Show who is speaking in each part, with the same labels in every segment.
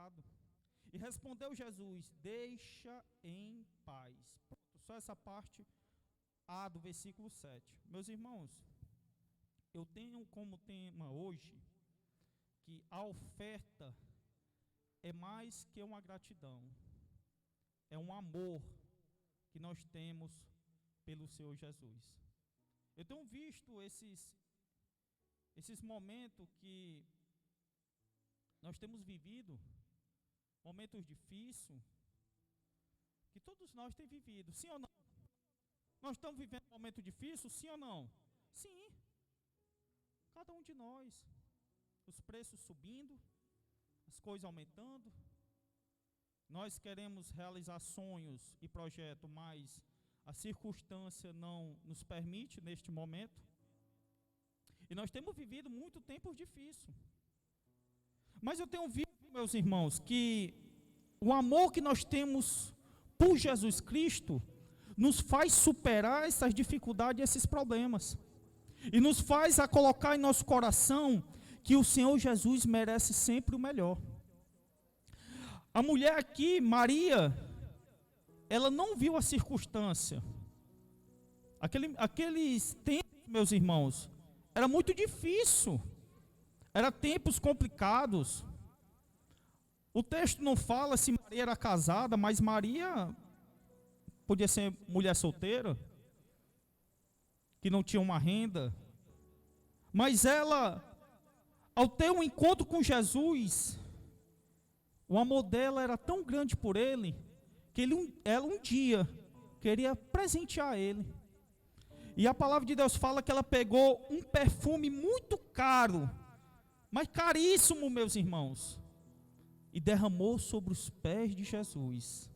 Speaker 1: pecado. E respondeu Jesus: deixa em paz. Pronto, só essa parte A do versículo 7. Meus irmãos, eu tenho como tema hoje que a oferta é mais que uma gratidão, é um amor que nós temos pelo Senhor Jesus. Eu tenho visto esses momentos que nós temos vivido, momentos difíceis, que todos nós temos vivido, sim ou não? Nós estamos vivendo um momento difícil, sim ou não? Sim, cada um de nós, os preços subindo, as coisas aumentando, nós queremos realizar sonhos e projetos, mas a circunstância não nos permite neste momento, e nós temos vivido muito tempo difícil, mas eu tenho visto, meus irmãos, que o amor que nós temos por Jesus Cristo nos faz superar essas dificuldades e esses problemas, e nos faz a colocar em nosso coração que o Senhor Jesus merece sempre o melhor. A mulher aqui, Maria, ela não viu a circunstância. Aqueles tempos, meus irmãos, era muito difícil, eram tempos complicados. O texto não fala se Maria era casada, mas Maria podia ser mulher solteira, que não tinha uma renda, mas ela, ao ter um encontro com Jesus, o amor dela era tão grande por ele, que ela um dia queria presentear ele. E a palavra de Deus fala que ela pegou um perfume muito caro, mas caríssimo, meus irmãos, e derramou sobre os pés de Jesus.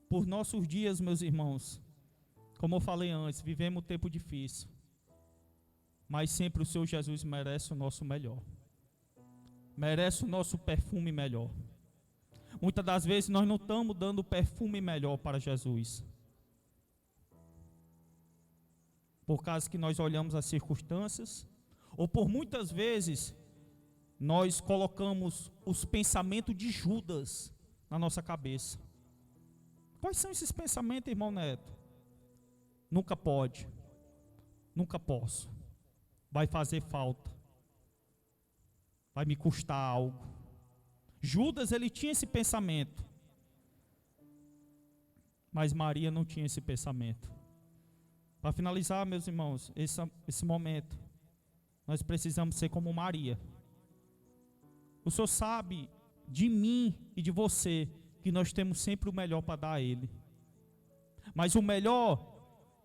Speaker 1: Por nossos dias, meus irmãos, como eu falei antes, vivemos um tempo difícil, mas sempre o Senhor Jesus merece o nosso melhor, merece o nosso perfume melhor. Muitas das vezes nós não estamos dando o perfume melhor para Jesus, por causa que nós olhamos as circunstâncias, ou por muitas vezes nós colocamos os pensamentos de Judas na nossa cabeça. Quais são esses pensamentos, irmão Neto? Nunca pode, nunca posso, vai fazer falta, vai me custar algo. Judas, ele tinha esse pensamento, mas Maria não tinha esse pensamento. Para finalizar, meus irmãos, esse momento, nós precisamos ser como Maria. O Senhor sabe de mim e de você que nós temos sempre o melhor para dar a Ele. Mas o melhor,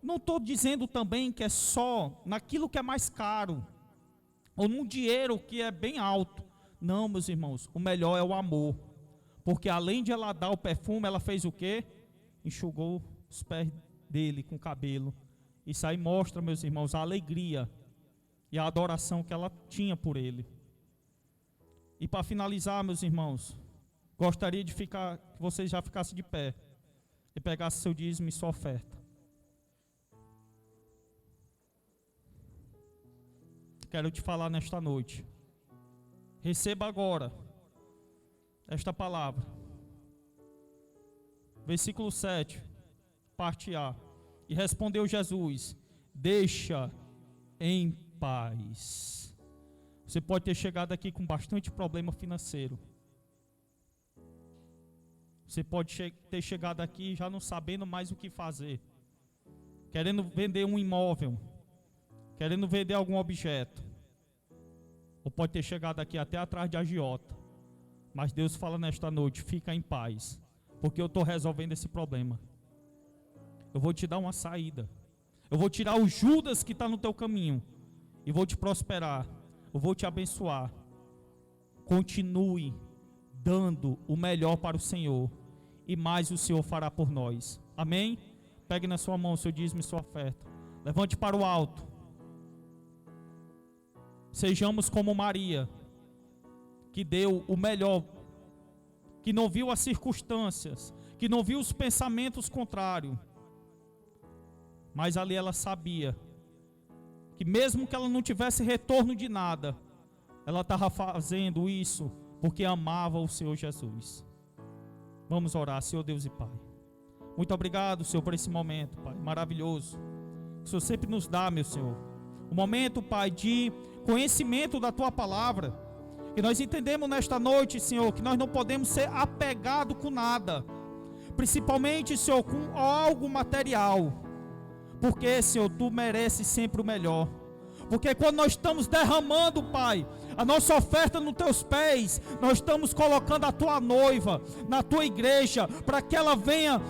Speaker 1: não estou dizendo também que é só naquilo que é mais caro, ou num dinheiro que é bem alto. Não, meus irmãos, o melhor é o amor. Porque além de ela dar o perfume, ela fez o quê? Enxugou os pés dele com o cabelo. Isso aí mostra, meus irmãos, a alegria e a adoração que ela tinha por ele. E para finalizar, meus irmãos, gostaria de que vocês já ficassem de pé e pegassem seu dízimo e sua oferta. Quero te falar nesta noite. Receba agora esta palavra. Versículo 7, parte A. E respondeu Jesus: deixa em paz. Você pode ter chegado aqui com bastante problema financeiro. Você pode ter chegado aqui já não sabendo mais o que fazer, querendo vender um imóvel, querendo vender algum objeto. Ou pode ter chegado aqui até atrás de agiota. Mas Deus fala nesta noite: fica em paz, porque eu estou resolvendo esse problema. Eu vou te dar uma saída. Eu vou tirar o Judas que está no teu caminho e vou te prosperar. Eu vou te abençoar. Continue dando o melhor para o Senhor, e mais o Senhor fará por nós. Amém? Pegue na sua mão o seu dízimo e sua oferta. Levante para o alto. Sejamos como Maria, que deu o melhor, que não viu as circunstâncias, que não viu os pensamentos contrários, mas ali ela sabia que mesmo que ela não tivesse retorno de nada, ela estava fazendo isso porque amava o Senhor Jesus. Vamos orar, Senhor Deus e Pai. Muito obrigado, Senhor, por esse momento, Pai, maravilhoso. O Senhor sempre nos dá, meu Senhor, um momento, Pai, de conhecimento da Tua palavra. E nós entendemos nesta noite, Senhor, que nós não podemos ser apegados com nada, principalmente, Senhor, com algo material, porque, Senhor, Tu mereces sempre o melhor. Porque quando nós estamos derramando, Pai, a nossa oferta nos Teus pés, nós estamos colocando a Tua noiva na Tua igreja, para que ela venha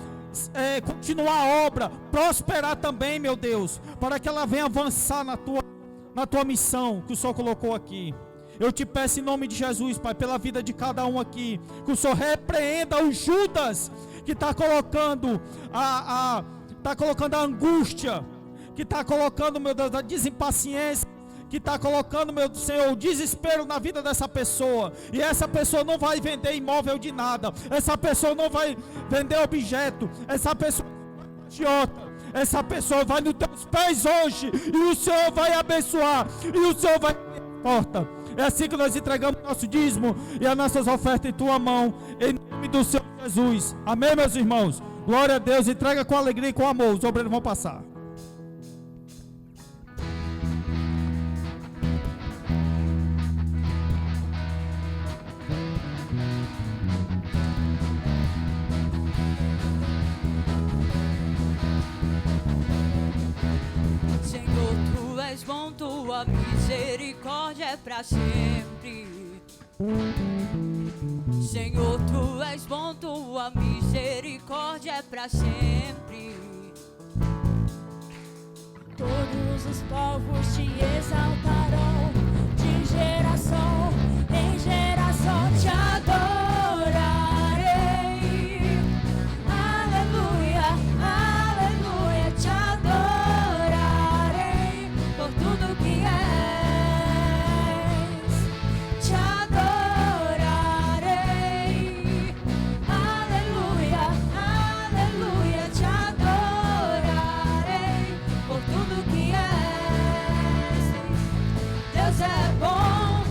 Speaker 1: continuar a obra, prosperar também, meu Deus, para que ela venha avançar na tua missão que o Senhor colocou aqui. Eu te peço em nome de Jesus, Pai, pela vida de cada um aqui, que o Senhor repreenda o Judas que está colocando a angústia, que está colocando, meu Deus, a desimpaciência, que está colocando, meu Senhor, o desespero na vida dessa pessoa. E essa pessoa não vai vender imóvel de nada, essa pessoa não vai vender objeto, essa pessoa não é idiota. Essa pessoa vai nos teus pés hoje, e o Senhor vai abençoar, e o Senhor vai abrir a porta. É assim que nós entregamos nosso dízimo e as nossas ofertas em tua mão, em nome do Senhor Jesus. Amém, meus irmãos? Glória a Deus. Entrega com alegria e com amor. Os obreiros vão passar.
Speaker 2: Senhor, Tu és bom, Tua misericórdia é para sempre. Senhor, Tu és bom, Tua misericórdia é para sempre.
Speaker 3: Todos os povos te exaltarão, de geração em geração te adorarei. Aleluia, aleluia, te adorarei por tudo que és. Te adorarei. Aleluia, aleluia, te adorarei por tudo que és. Deus é bom.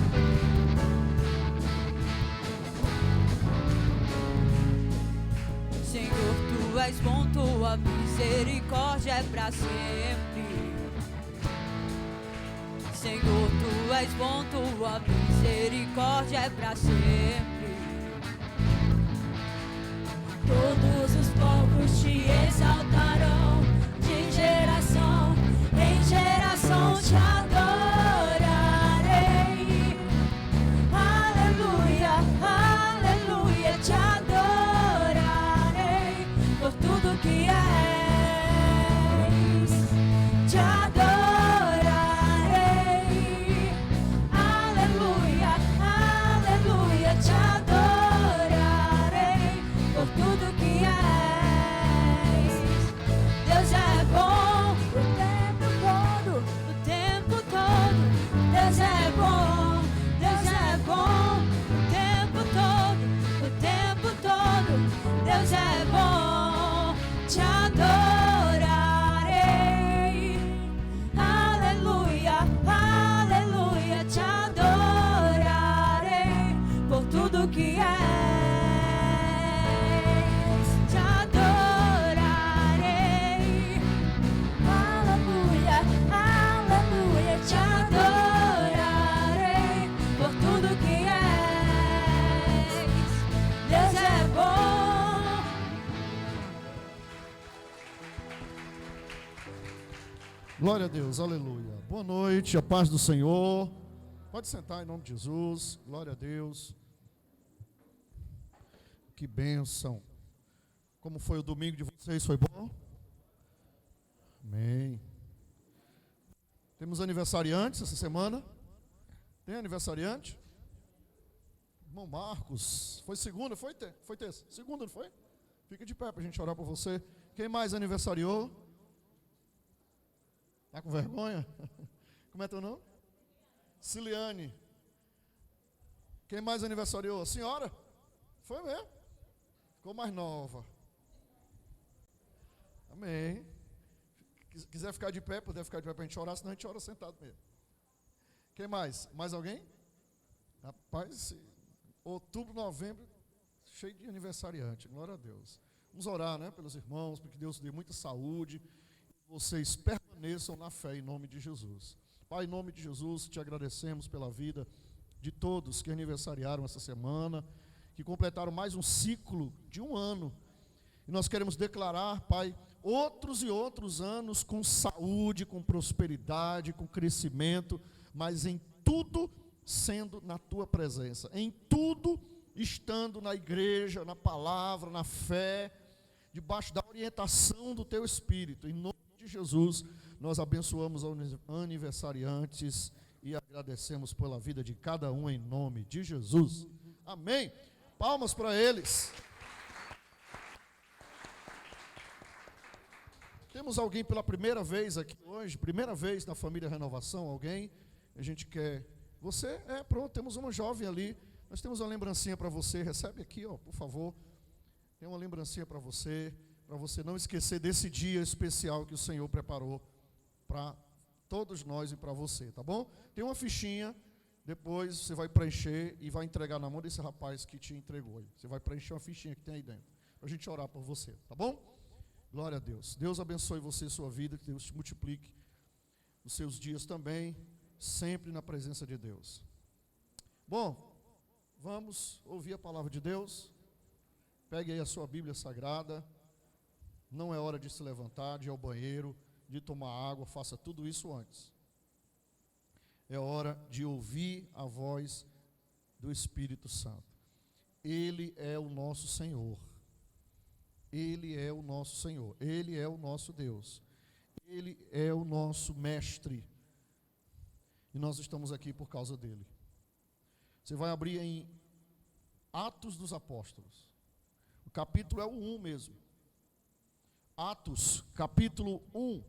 Speaker 2: Senhor, Tu és bom, Tua misericórdia é para sempre. Senhor, Tu és bom, Tua misericórdia é para sempre.
Speaker 3: Todos os povos te exaltarão, de geração em geração te adorarei. Aleluia, aleluia, te adorarei por tudo que és. Te adorarei. Aleluia, aleluia, te adorarei por tudo que és. Deus é bom o tempo todo, o tempo todo. Deus é bom, Deus é bom o tempo todo, o tempo todo. Deus é bom, te adorarei. Aleluia, aleluia, te adorarei por tudo que és. Te adorarei. Aleluia, aleluia, te adorarei por tudo que és. Deus é bom.
Speaker 4: Glória a Deus, aleluia. Boa noite, a paz do Senhor. Pode sentar em nome de Jesus. Glória a Deus. Que bênção. Como foi o domingo de vocês? Foi bom? Amém. Temos aniversariantes essa semana? Tem aniversariante? Irmão Marcos. Foi segunda? Foi terça? Segunda, não foi? Fica de pé para a gente orar por você. Quem mais aniversariou? Tá com vergonha? Como é teu nome? Ciliane. Quem mais aniversariou? A senhora? Foi mesmo? Ficou mais nova. Amém. Quiser ficar de pé, puder ficar de pé para a gente orar, senão a gente ora sentado mesmo. Quem mais? Mais alguém? Rapaz, outubro, novembro, cheio de aniversariante, glória a Deus. Vamos orar, né, pelos irmãos, para que Deus dê muita saúde, vocês permaneçam na fé em nome de Jesus. Pai, em nome de Jesus, te agradecemos pela vida de todos que aniversariaram essa semana, que completaram mais um ciclo de um ano. E nós queremos declarar, Pai, outros e outros anos com saúde, com prosperidade, com crescimento, mas em tudo sendo na Tua presença, em tudo estando na igreja, na palavra, na fé, debaixo da orientação do Teu Espírito. Em nome de Jesus, nós abençoamos os aniversariantes e agradecemos pela vida de cada um em nome de Jesus. Amém. Palmas para eles. Temos alguém pela primeira vez aqui hoje, primeira vez na família Renovação, alguém? A gente quer... Você? Pronto, temos uma jovem ali. Nós temos uma lembrancinha para você. Recebe aqui, ó, por favor. Tem uma lembrancinha para você não esquecer desse dia especial que o Senhor preparou para todos nós e para você, tá bom? Tem uma fichinha, depois você vai preencher e vai entregar na mão desse rapaz que te entregou. Você vai preencher uma fichinha que tem aí dentro, para a gente orar por você, tá bom? Glória a Deus. Deus abençoe você e sua vida, que Deus te multiplique os seus dias também, sempre na presença de Deus. Bom, vamos ouvir a palavra de Deus. Pegue aí a sua Bíblia Sagrada. Não é hora de se levantar, de ir ao banheiro, de tomar água, faça tudo isso antes. É hora de ouvir a voz do Espírito Santo. Ele é o nosso Senhor. Ele é o nosso Senhor. Ele é o nosso Deus. Ele é o nosso Mestre. E nós estamos aqui por causa dele. Você vai abrir em Atos dos Apóstolos. O capítulo é o 1 mesmo. Atos, capítulo 1.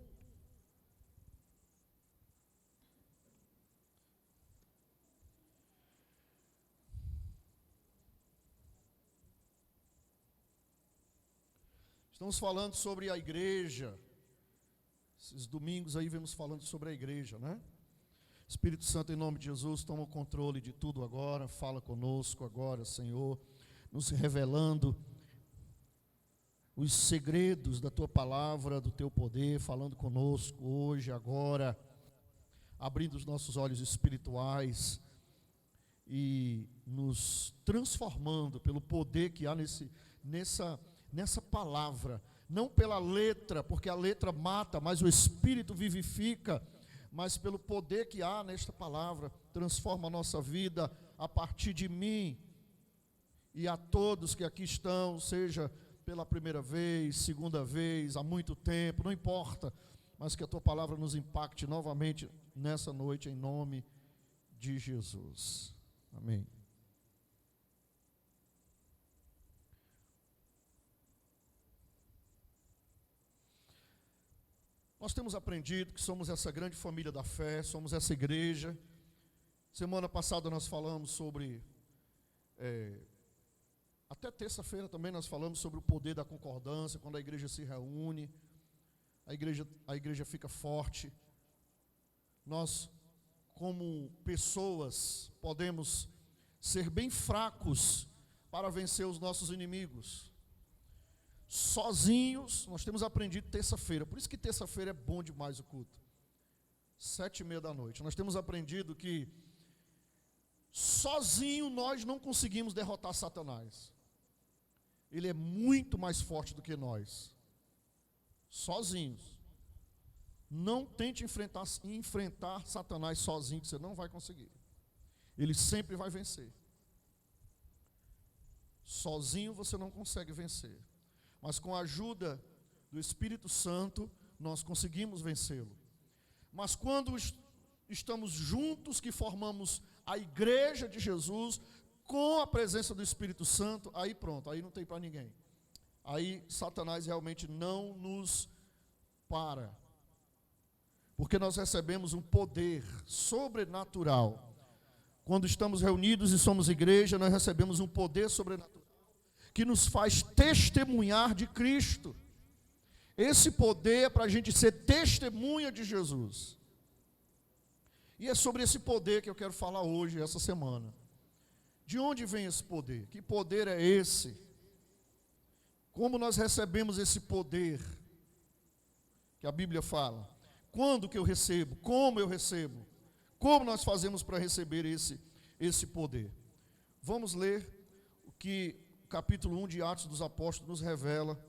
Speaker 4: Estamos falando sobre a igreja. Esses domingos aí vemos falando sobre a igreja, né? Espírito Santo, em nome de Jesus, toma o controle de tudo agora. Fala conosco agora, Senhor, nos revelando os segredos da Tua palavra, do Teu poder, falando conosco hoje, agora, abrindo os nossos olhos espirituais e nos transformando pelo poder que há nessa palavra, não pela letra, porque a letra mata, mas o Espírito vivifica, mas pelo poder que há nesta palavra, transforma a nossa vida a partir de mim e a todos que aqui estão, seja pela primeira vez, segunda vez, há muito tempo, não importa, mas que a Tua palavra nos impacte novamente nessa noite, em nome de Jesus. Amém. Nós temos aprendido que somos essa grande família da fé, somos essa igreja. Semana passada nós falamos sobre... Até terça-feira também nós falamos sobre o poder da concordância, quando a igreja se reúne, a igreja fica forte. Nós, como pessoas, podemos ser bem fracos para vencer os nossos inimigos. Sozinhos, nós temos aprendido terça-feira, por isso que terça-feira é bom demais o culto. 7:30 da noite. Nós temos aprendido que sozinho nós não conseguimos derrotar Satanás. Ele é muito mais forte do que nós. Sozinhos. Não tente enfrentar Satanás sozinho, que você não vai conseguir. Ele sempre vai vencer. Sozinho você não consegue vencer. Mas com a ajuda do Espírito Santo, nós conseguimos vencê-lo. Mas quando estamos juntos, que formamos a igreja de Jesus, com a presença do Espírito Santo, aí pronto, aí não tem para ninguém. Aí Satanás realmente não nos para. Porque nós recebemos um poder sobrenatural. Quando estamos reunidos e somos igreja, nós recebemos um poder sobrenatural que nos faz testemunhar de Cristo. Esse poder é para a gente ser testemunha de Jesus. E é sobre esse poder que eu quero falar hoje, essa semana. De onde vem esse poder? Que poder é esse? Como nós recebemos esse poder que a Bíblia fala? Quando que eu recebo? Como eu recebo? Como nós fazemos para receber esse poder? Vamos ler o que o capítulo 1 de Atos dos Apóstolos nos revela,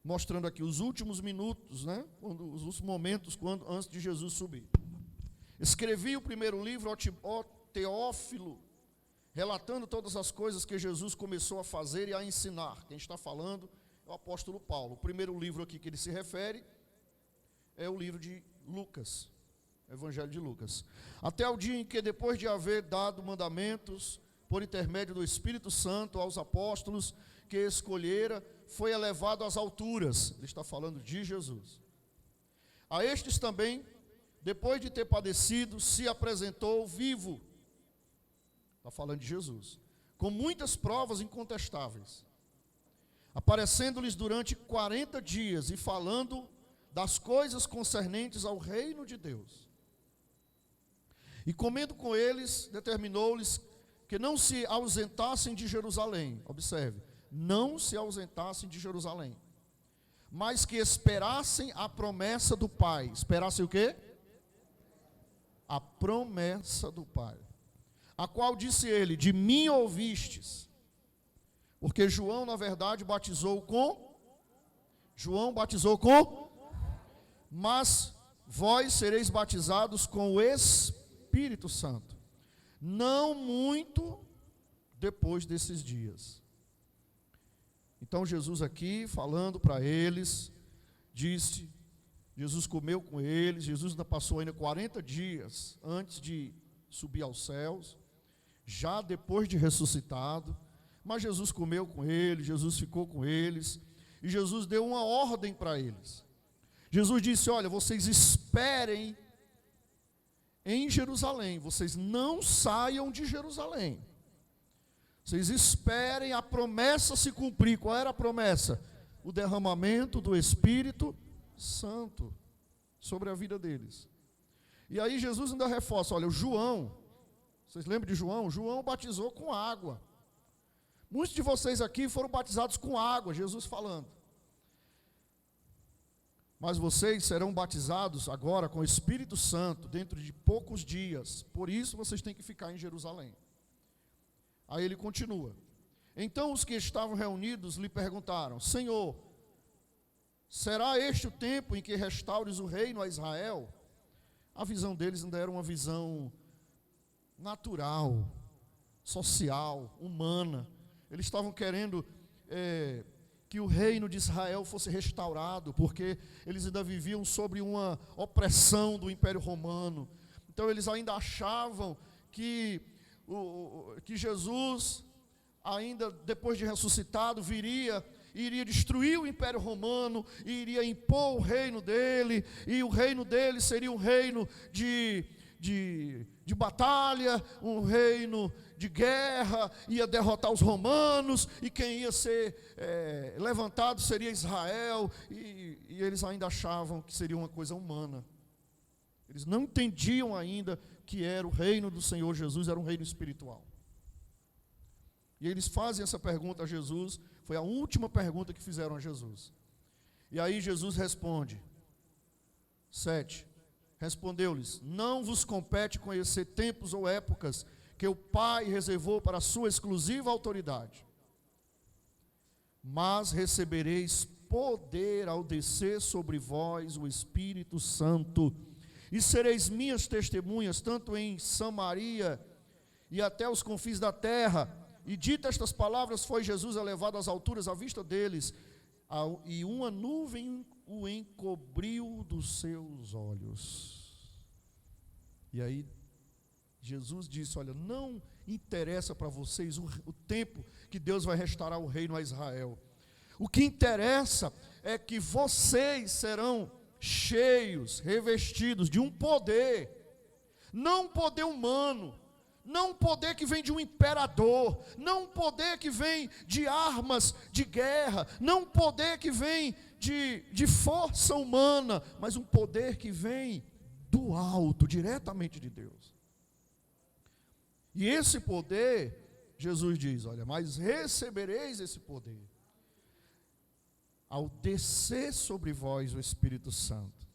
Speaker 4: mostrando aqui os últimos minutos, né? Os momentos antes de Jesus subir. Escrevi o primeiro livro ao Teófilo, relatando todas as coisas que Jesus começou a fazer e a ensinar. Quem está falando é o apóstolo Paulo. O primeiro livro aqui que ele se refere é o livro de Lucas, Evangelho de Lucas. Até o dia em que, depois de haver dado mandamentos por intermédio do Espírito Santo aos apóstolos que escolhera, foi elevado às alturas. Ele está falando de Jesus. A estes também, depois de ter padecido, se apresentou vivo. Está falando de Jesus. Com muitas provas incontestáveis, aparecendo-lhes durante 40 dias e falando das coisas concernentes ao reino de Deus. E comendo com eles, determinou-lhes que não se ausentassem de Jerusalém. Observe, não se ausentassem de Jerusalém, mas que esperassem a promessa do Pai. Esperassem o quê? A promessa do Pai, a qual disse ele: de mim ouvistes. Porque João, na verdade, batizou com, mas vós sereis batizados com o Espírito Santo, não muito depois desses dias. Então Jesus aqui, falando para eles, disse, Jesus comeu com eles, Jesus ainda passou 40 dias antes de subir aos céus, já depois de ressuscitado, mas Jesus comeu com eles, Jesus ficou com eles, e Jesus deu uma ordem para eles. Jesus disse: olha, vocês esperem em Jerusalém, vocês não saiam de Jerusalém, vocês esperem a promessa se cumprir. Qual era a promessa? O derramamento do Espírito Santo sobre a vida deles. E aí Jesus ainda reforça, olha, o João, vocês lembram de João? João batizou com água. Muitos de vocês aqui foram batizados com água, Jesus falando. Mas vocês serão batizados agora com o Espírito Santo dentro de poucos dias. Por isso vocês têm que ficar em Jerusalém. Aí ele continua. Então os que estavam reunidos lhe perguntaram: Senhor, será este o tempo em que restaures o reino a Israel? A visão deles ainda era uma visão natural, social, humana. Eles estavam querendo que o reino de Israel fosse restaurado, porque eles ainda viviam sobre uma opressão do Império Romano. Então eles ainda achavam que Jesus, ainda depois de ressuscitado, iria destruir o Império Romano, iria impor o reino dele, e o reino dele seria um reino de batalha, um reino de guerra, ia derrotar os romanos, e quem ia ser levantado seria Israel, e eles ainda achavam que seria uma coisa humana. Eles não entendiam ainda que era o reino do Senhor Jesus, era um reino espiritual. E eles fazem essa pergunta a Jesus, foi a última pergunta que fizeram a Jesus. E aí Jesus responde, 7, respondeu-lhes: não vos compete conhecer tempos ou épocas que o Pai reservou para a sua exclusiva autoridade, mas recebereis poder ao descer sobre vós o Espírito Santo, e sereis minhas testemunhas, tanto em Samaria e até os confins da terra. E dita estas palavras, foi Jesus elevado às alturas à vista deles, e uma nuvem o encobriu dos seus olhos. E aí Jesus disse: olha, não interessa para vocês o tempo que Deus vai restaurar o reino a Israel. O que interessa é que vocês serão cheios, revestidos de um poder, não um poder humano, não um poder que vem de um imperador, não um poder que vem de armas de guerra, não um poder que vem de força humana, mas um poder que vem do alto, diretamente de Deus. E esse poder, Jesus diz, olha, mas recebereis esse poder ao descer sobre vós o Espírito Santo.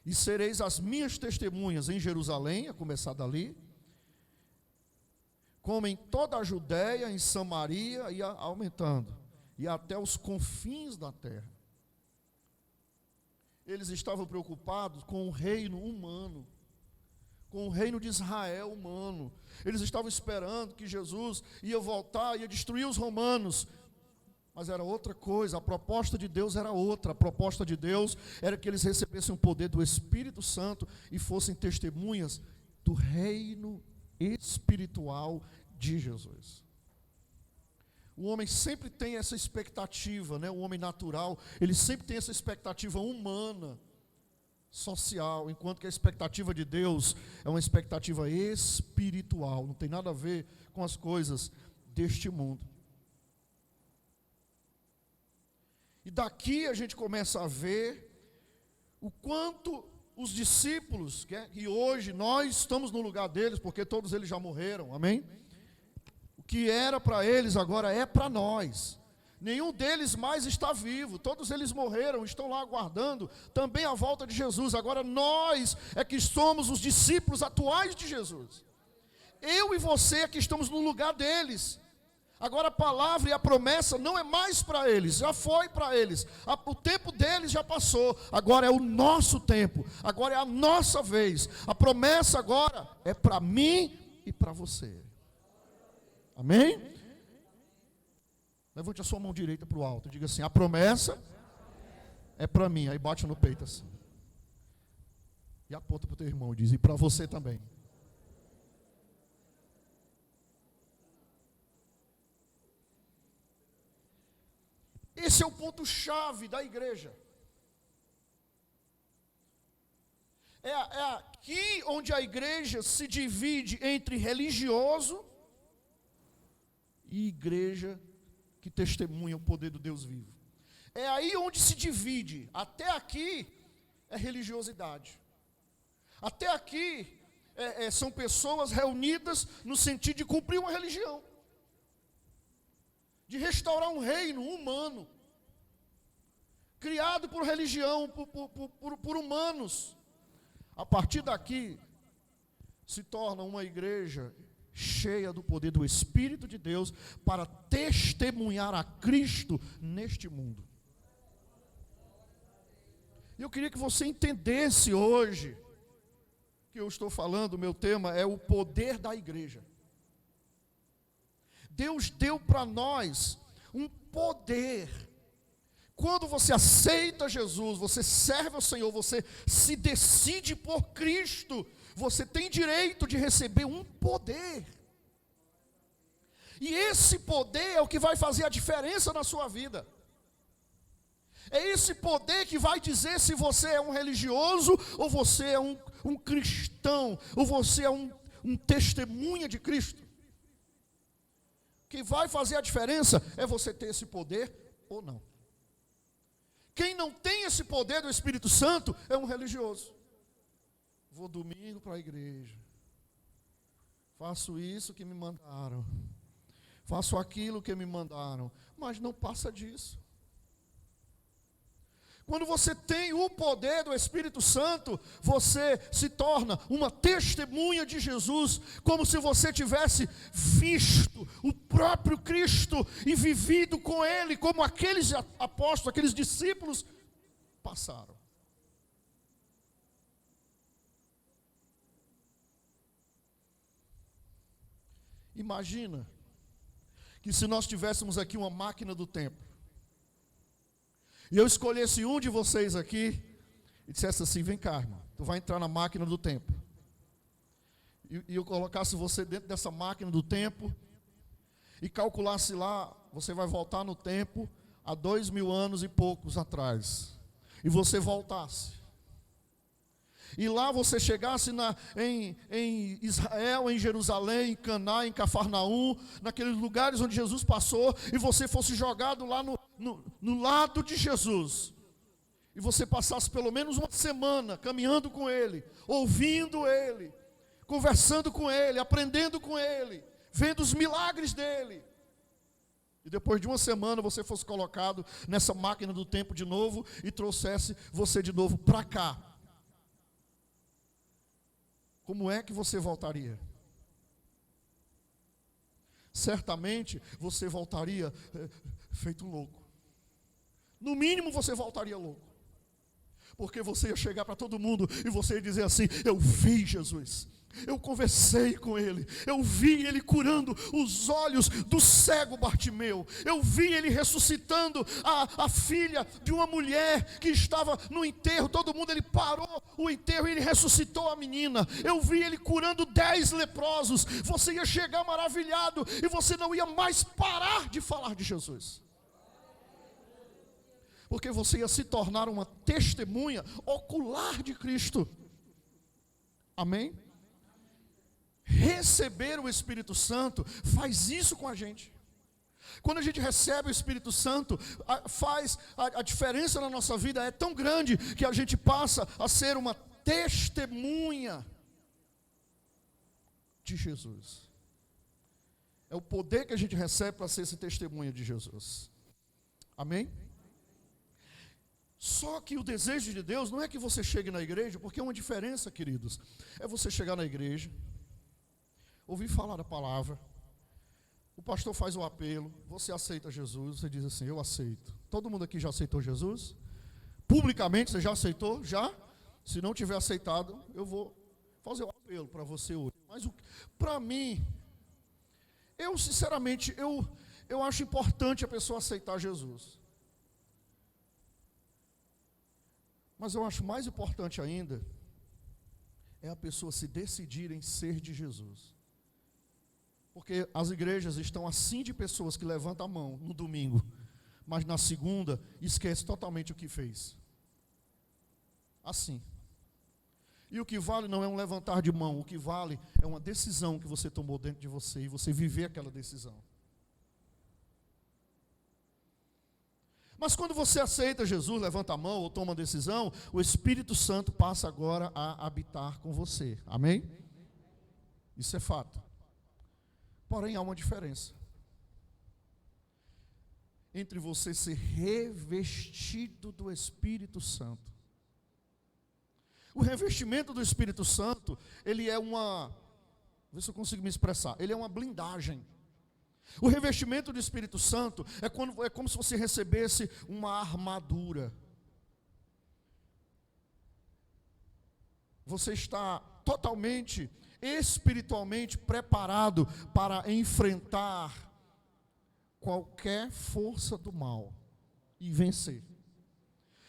Speaker 4: E sereis as minhas testemunhas em Jerusalém, a começar dali, como em toda a Judéia, em Samaria, e aumentando, e até os confins da terra. Eles estavam preocupados com o reino humano, com o reino de Israel humano. Eles estavam esperando que Jesus ia voltar, ia destruir os romanos. Mas era outra coisa, a proposta de Deus era outra. A proposta de Deus era que eles recebessem o poder do Espírito Santo e fossem testemunhas do reino espiritual de Jesus. O homem sempre tem essa expectativa, né? O homem natural, ele sempre tem essa expectativa humana, social, enquanto que a expectativa de Deus é uma expectativa espiritual, não tem nada a ver com as coisas deste mundo. E daqui a gente começa a ver o quanto os discípulos, que hoje nós estamos no lugar deles, porque todos eles já morreram, amém? O que era para eles agora é para nós. Nenhum deles mais está vivo, todos eles morreram, estão lá aguardando também a volta de Jesus. Agora nós é que somos os discípulos atuais de Jesus. Eu e você é que estamos no lugar deles. Agora a palavra e a promessa não é mais para eles, já foi para eles. O tempo deles já passou, agora é o nosso tempo, agora é a nossa vez. A promessa agora é para mim e para você. Amém? Levante a sua mão direita para o alto e diga assim: a promessa é para mim. Aí bate no peito assim. E aponta para o teu irmão e diz: e para você também. Esse é o ponto-chave da igreja. É aqui onde a igreja se divide entre religioso e igreja que testemunha o poder do Deus vivo. É aí onde se divide. Até aqui é religiosidade. Até aqui são pessoas reunidas no sentido de cumprir uma religião, de restaurar um reino humano, criado por religião, por humanos. A partir daqui, se torna uma igreja cheia do poder do Espírito de Deus para testemunhar a Cristo neste mundo. E eu queria que você entendesse hoje, que eu estou falando, o meu tema é o poder da igreja. Deus deu para nós um poder. Quando você aceita Jesus, você serve ao Senhor, você se decide por Cristo, você tem direito de receber um poder. E esse poder é o que vai fazer a diferença na sua vida. É esse poder que vai dizer se você é um religioso, ou você é um cristão, ou você é um testemunha de Cristo. O que vai fazer a diferença é você ter esse poder ou não. Quem não tem esse poder do Espírito Santo é um religioso. Vou domingo para a igreja, faço isso que me mandaram, faço aquilo que me mandaram, mas não passa disso. Quando você tem o poder do Espírito Santo, você se torna uma testemunha de Jesus, como se você tivesse visto o próprio Cristo e vivido com Ele, como aqueles apóstolos, aqueles discípulos passaram. Imagina que se nós tivéssemos aqui uma máquina do tempo, e eu escolhesse um de vocês aqui e dissesse assim: vem cá, irmão, tu vai entrar na máquina do tempo. E eu colocasse você dentro dessa máquina do tempo e calculasse lá, você vai voltar no tempo há 2000 anos e poucos atrás. E você voltasse. E lá você chegasse em Israel, em Jerusalém, em Caná, em Cafarnaum, naqueles lugares onde Jesus passou, e você fosse jogado lá no lado de Jesus, e você passasse pelo menos uma semana caminhando com Ele, ouvindo Ele, conversando com Ele, aprendendo com Ele, vendo os milagres dEle. E depois de uma semana você fosse colocado nessa máquina do tempo de novo e trouxesse você de novo para cá. Como é que você voltaria? Certamente você voltaria feito louco. No mínimo você voltaria louco. Porque você ia chegar para todo mundo e você ia dizer assim: eu vi Jesus, eu conversei com Ele, eu vi Ele curando os olhos do cego Bartimeu, eu vi Ele ressuscitando a filha de uma mulher que estava no enterro, todo mundo, Ele parou o enterro e Ele ressuscitou a menina, eu vi Ele curando 10 leprosos. Você ia chegar maravilhado e você não ia mais parar de falar de Jesus. Porque você ia se tornar uma testemunha ocular de Cristo. Amém? Receber o Espírito Santo faz isso com a gente. Quando a gente recebe o Espírito Santo, a diferença na nossa vida é tão grande que a gente passa a ser uma testemunha de Jesus. É o poder que a gente recebe para ser esse testemunha de Jesus. Amém? Só que o desejo de Deus não é que você chegue na igreja, porque é uma diferença, queridos. É você chegar na igreja, ouvir falar da palavra, o pastor faz o apelo, você aceita Jesus, você diz assim: eu aceito. Todo mundo aqui já aceitou Jesus? Publicamente você já aceitou? Já? Se não tiver aceitado, eu vou fazer o apelo para você hoje. Mas para mim, eu sinceramente, eu acho importante a pessoa aceitar Jesus. Mas eu acho mais importante ainda é a pessoa se decidir em ser de Jesus. Porque as igrejas estão assim de pessoas que levantam a mão no domingo, mas na segunda esquece totalmente o que fez. Assim. E o que vale não é um levantar de mão, o que vale é uma decisão que você tomou dentro de você e você viver aquela decisão. Mas quando você aceita Jesus, levanta a mão ou toma uma decisão, o Espírito Santo passa agora a habitar com você. Amém? Isso é fato. Porém, há uma diferença entre você ser revestido do Espírito Santo. O revestimento do Espírito Santo, ele é uma... Vê se eu consigo me expressar. Ele é uma blindagem. O revestimento do Espírito Santo é como se você recebesse uma armadura. Você está totalmente, espiritualmente preparado para enfrentar qualquer força do mal e vencer.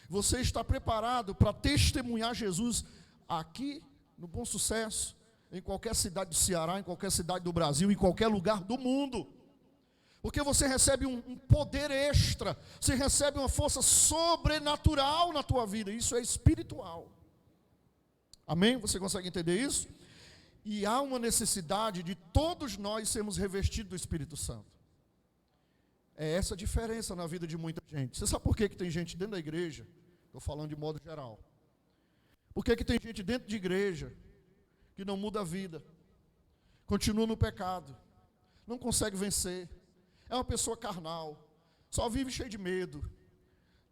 Speaker 4: Você está preparado para testemunhar Jesus aqui no Bom Sucesso, em qualquer cidade do Ceará, em qualquer cidade do Brasil, em qualquer lugar do mundo. Porque você recebe um poder extra, você recebe uma força sobrenatural na tua vida, isso é espiritual. Amém? Você consegue entender isso? E há uma necessidade de todos nós sermos revestidos do Espírito Santo. É essa a diferença na vida de muita gente. Você sabe por que tem gente dentro da igreja? Estou falando de modo geral. Por que tem gente dentro de igreja que não muda a vida, continua no pecado, não consegue vencer, é uma pessoa carnal, só vive cheio de medo,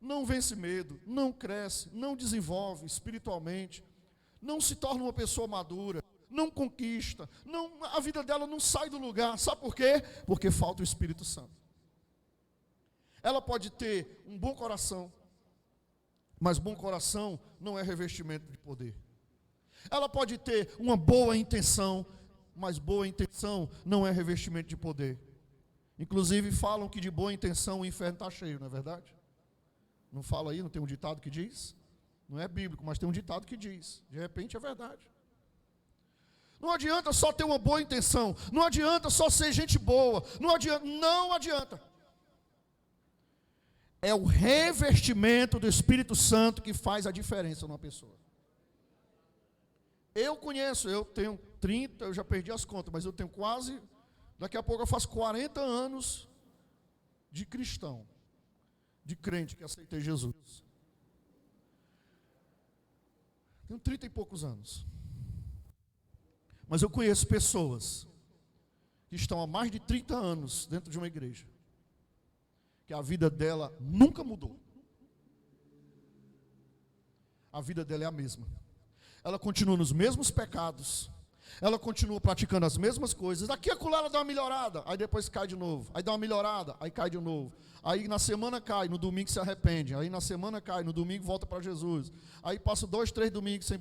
Speaker 4: não vence medo, não cresce, não desenvolve espiritualmente, não se torna uma pessoa madura, não conquista, a vida dela não sai do lugar. Sabe por quê? Porque falta o Espírito Santo. Ela pode ter um bom coração, mas bom coração não é revestimento de poder. Ela pode ter uma boa intenção, mas boa intenção não é revestimento de poder. Inclusive falam que de boa intenção o inferno está cheio, não é verdade? Não fala aí, não tem um ditado que diz? Não é bíblico, mas tem um ditado que diz. De repente é verdade. Não adianta só ter uma boa intenção, não adianta só ser gente boa, não adianta. É o revestimento do Espírito Santo que faz a diferença numa pessoa. Eu tenho 30, eu já perdi as contas, mas eu tenho quase, daqui a pouco eu faço 40 anos de cristão, de crente que aceitei Jesus. Tenho 30 e poucos anos. Mas eu conheço pessoas que estão há mais de 30 anos dentro de uma igreja, que a vida dela nunca mudou. A vida dela é a mesma. Ela continua nos mesmos pecados. Ela continua praticando as mesmas coisas. Daqui a acolá ela dá uma melhorada, aí depois cai de novo. Aí dá uma melhorada, aí cai de novo. Aí na semana cai, no domingo se arrepende. Aí na semana cai, no domingo volta para Jesus. Aí passa 2, 3 domingos sem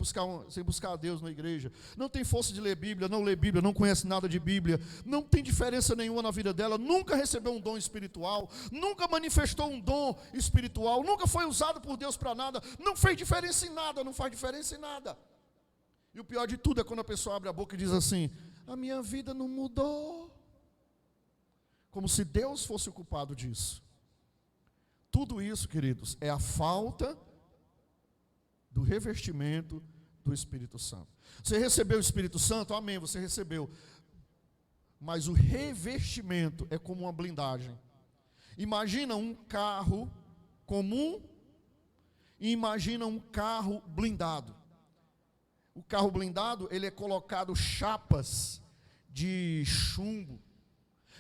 Speaker 4: buscar a Deus na igreja. Não tem força de ler Bíblia, não lê Bíblia, não conhece nada de Bíblia. Não tem diferença nenhuma na vida dela. Nunca recebeu um dom espiritual. Nunca manifestou um dom espiritual. Nunca foi usado por Deus para nada. Não fez diferença em nada, não faz diferença em nada. E o pior de tudo é quando a pessoa abre a boca e diz assim: a minha vida não mudou. Como se Deus fosse o culpado disso. Tudo isso, queridos, é a falta do revestimento do Espírito Santo. Você recebeu o Espírito Santo? Amém, você recebeu. Mas o revestimento é como uma blindagem. Imagina um carro comum e imagina um carro blindado. O carro blindado, ele é colocado chapas de chumbo,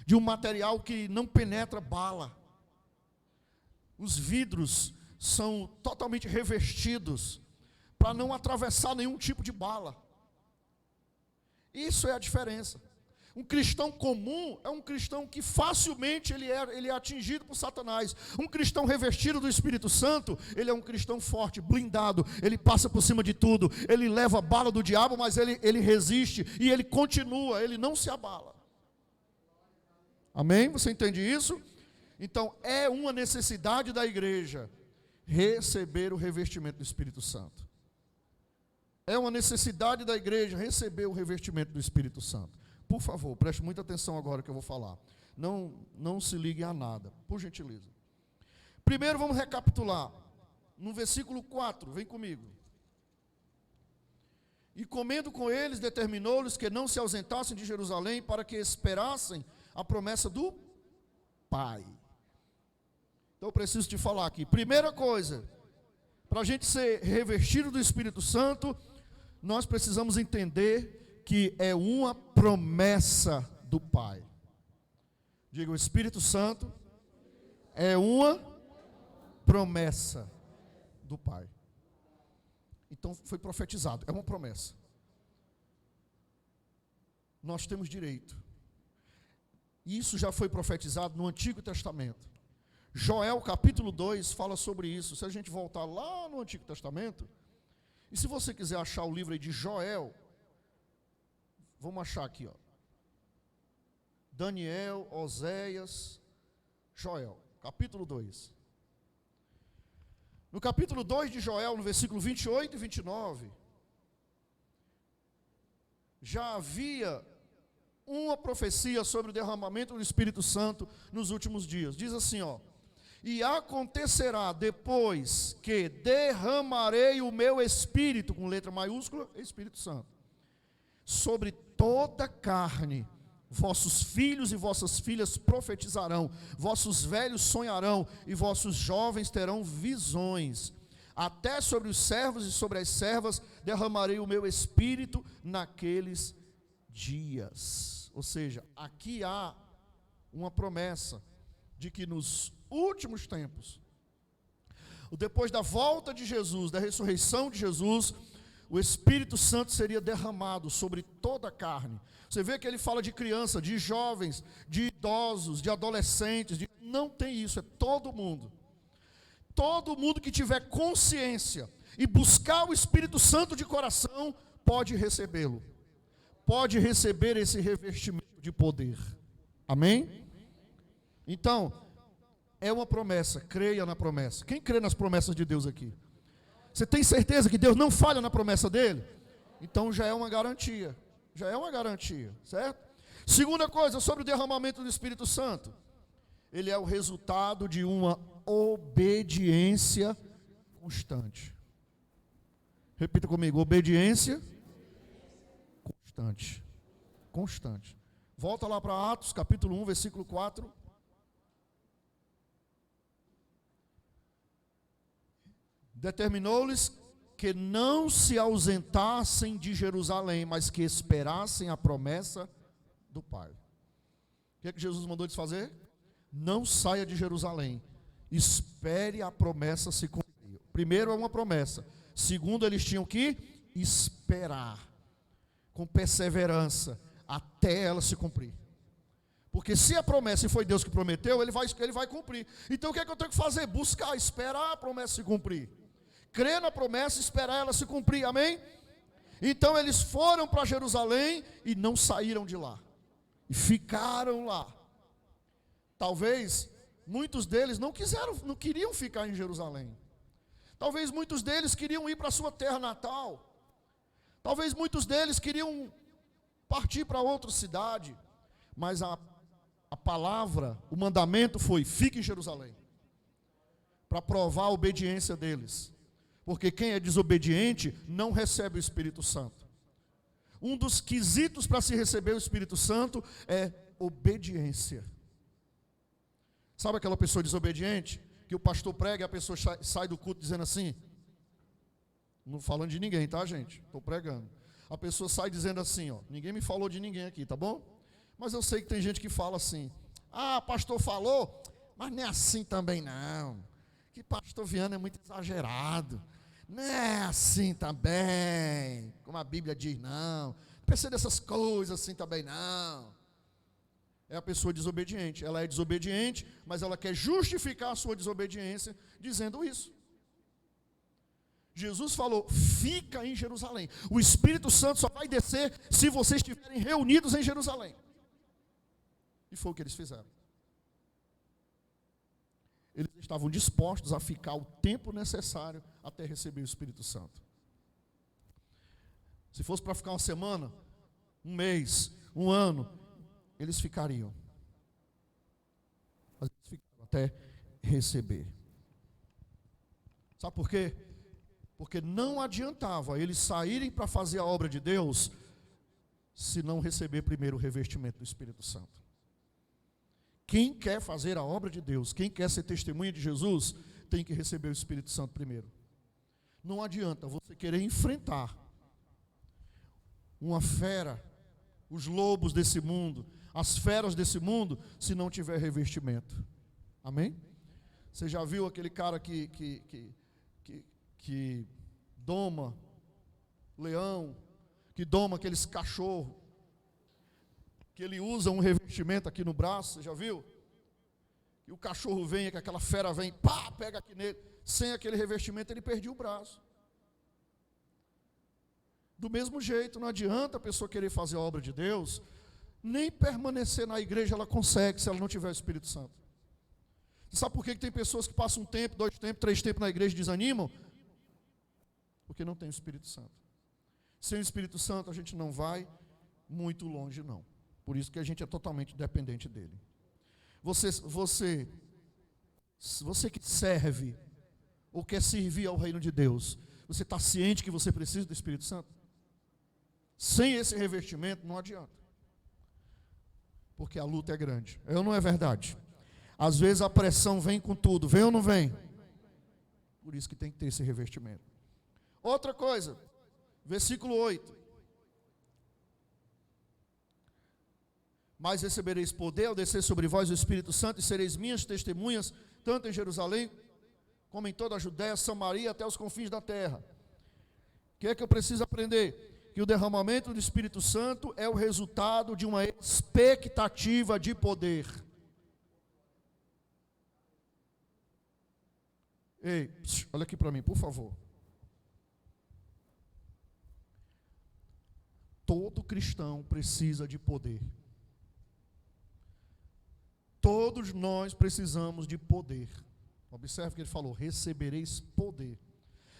Speaker 4: de um material que não penetra bala. Os vidros são totalmente revestidos para não atravessar nenhum tipo de bala. Isso é a diferença. Um cristão comum é um cristão que facilmente ele é atingido por Satanás. Um cristão revestido do Espírito Santo, ele é um cristão forte, blindado. Ele passa por cima de tudo. Ele leva a bala do diabo, mas ele resiste e ele continua, ele não se abala. Amém? Você entende isso? Então, é uma necessidade da igreja receber o revestimento do Espírito Santo. É uma necessidade da igreja receber o revestimento do Espírito Santo. Por favor, preste muita atenção agora que eu vou falar. Não se liguem a nada, por gentileza. Primeiro vamos recapitular. No versículo 4, vem comigo. E comendo com eles, determinou-lhes que não se ausentassem de Jerusalém, para que esperassem a promessa do Pai. Então eu preciso te falar aqui. Primeira coisa, para a gente ser revestido do Espírito Santo, nós precisamos entender que é uma promessa do Pai. Diga, o Espírito Santo é uma promessa do Pai. Então foi profetizado, é uma promessa. Nós temos direito. Isso já foi profetizado no Antigo Testamento. Joel capítulo 2 fala sobre isso. Se a gente voltar lá no Antigo Testamento, e se você quiser achar o livro aí de Joel, vamos achar aqui, ó. Daniel, Oséias, Joel, capítulo 2. No capítulo 2 de Joel, no versículo 28 e 29, já havia uma profecia sobre o derramamento do Espírito Santo nos últimos dias. Diz assim, ó: e acontecerá depois que derramarei o meu Espírito, com letra maiúscula, Espírito Santo, sobre toda a carne, vossos filhos e vossas filhas profetizarão, vossos velhos sonharão, e vossos jovens terão visões. Até sobre os servos e sobre as servas derramarei o meu Espírito naqueles dias. Ou seja, aqui há uma promessa de que nos últimos tempos, depois da volta de Jesus, da ressurreição de Jesus, o Espírito Santo seria derramado sobre toda a carne. Você vê que ele fala de criança, de jovens, de idosos, de adolescentes. Não tem isso, é todo mundo. Todo mundo que tiver consciência e buscar o Espírito Santo de coração, pode recebê-lo. Pode receber esse revestimento de poder. Amém? Então, é uma promessa, creia na promessa. Quem crê nas promessas de Deus aqui? Você tem certeza que Deus não falha na promessa dele? Então já é uma garantia. Já é uma garantia, certo? Segunda coisa, sobre o derramamento do Espírito Santo. Ele é o resultado de uma obediência constante. Repita comigo, obediência constante. Constante. Volta lá para Atos, capítulo 1, versículo 4. Determinou-lhes que não se ausentassem de Jerusalém, mas que esperassem a promessa do Pai. O que é que Jesus mandou eles fazer? Não saia de Jerusalém, espere a promessa se cumprir. Primeiro é uma promessa. Segundo, eles tinham que esperar, com perseverança, até ela se cumprir. Porque se a promessa foi Deus que prometeu, ele vai cumprir. Então o que é que eu tenho que fazer? Buscar, esperar a promessa se cumprir. Crer na promessa e esperar ela se cumprir, amém? Então eles foram para Jerusalém e não saíram de lá. E ficaram lá. Talvez muitos deles não queriam ficar em Jerusalém. Talvez muitos deles queriam ir para a sua terra natal. Talvez muitos deles queriam partir para outra cidade. Mas a palavra, o mandamento foi: fique em Jerusalém. Para provar a obediência deles. Porque quem é desobediente não recebe o Espírito Santo. Um dos quesitos para se receber o Espírito Santo é obediência. Sabe aquela pessoa desobediente? Que o pastor prega e a pessoa sai do culto dizendo assim? Não falando de ninguém, tá, gente? Estou pregando. A pessoa sai dizendo assim, ó: ninguém me falou de ninguém aqui, tá bom? Mas eu sei que tem gente que fala assim: ah, pastor falou, mas não é assim também não. Que pastor Viana é muito exagerado. Não é assim também, como a Bíblia diz, não. Não precisa dessas coisas assim também, não. É a pessoa desobediente. Ela é desobediente, mas ela quer justificar a sua desobediência dizendo isso. Jesus falou: fica em Jerusalém. O Espírito Santo só vai descer se vocês estiverem reunidos em Jerusalém. E foi o que eles fizeram. Eles estavam dispostos a ficar o tempo necessário até receber o Espírito Santo. Se fosse para ficar uma semana, um mês, um ano, eles ficariam. Mas eles ficaram até receber. Sabe por quê? Porque não adiantava eles saírem para fazer a obra de Deus se não receber primeiro o revestimento do Espírito Santo. Quem quer fazer a obra de Deus, quem quer ser testemunha de Jesus, tem que receber o Espírito Santo primeiro. Não adianta você querer enfrentar uma fera, os lobos desse mundo, as feras desse mundo, se não tiver revestimento. Amém? Você já viu aquele cara que doma leão, que doma aqueles cachorros, que ele usa um revestimento aqui no braço, você já viu? E o cachorro vem, que aquela fera vem, pá, pega aqui nele. Sem aquele revestimento ele perdia o braço. Do mesmo jeito, não adianta a pessoa querer fazer a obra de Deus, nem permanecer na igreja ela consegue se ela não tiver o Espírito Santo. Você sabe por que tem pessoas que passam um tempo, 2 tempos, 3 tempos na igreja e desanimam? Porque não tem o Espírito Santo. Sem o Espírito Santo a gente não vai muito longe não. Por isso que a gente é totalmente dependente dele. Você que serve ou quer servir ao reino de Deus, você está ciente que você precisa do Espírito Santo? Sem esse revestimento não adianta. Porque a luta é grande. É ou não é verdade? Às vezes a pressão vem com tudo. Vem ou não vem? Por isso que tem que ter esse revestimento. Outra coisa, versículo 8. Mas recebereis poder ao descer sobre vós o Espírito Santo, e sereis minhas testemunhas, tanto em Jerusalém, como em toda a Judéia, Samaria, até os confins da terra. O que é que eu preciso aprender? Que o derramamento do Espírito Santo é o resultado de uma expectativa de poder. Ei, olha aqui para mim, por favor. Todo cristão precisa de poder. Todos nós precisamos de poder. Observe que ele falou: recebereis poder.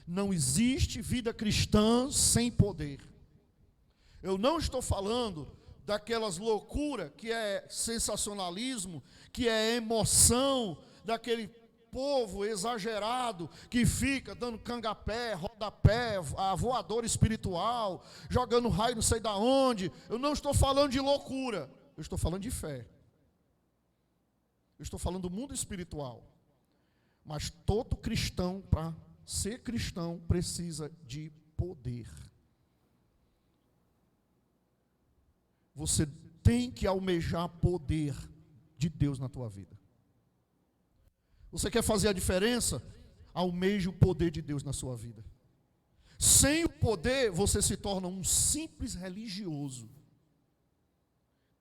Speaker 4: Não existe vida cristã sem poder. Eu não estou falando daquelas loucuras que é sensacionalismo, que é emoção, daquele povo exagerado que fica dando cangapé, rodapé, a voadora espiritual, jogando raio não sei da onde. Eu não estou falando de loucura, eu estou falando de fé. Eu estou falando do mundo espiritual. Mas todo cristão, para ser cristão precisa de poder. Você tem que almejar poder de Deus na tua vida. Você quer fazer a diferença? Almeje o poder de Deus na sua vida. Sem o poder, você se torna um simples religioso,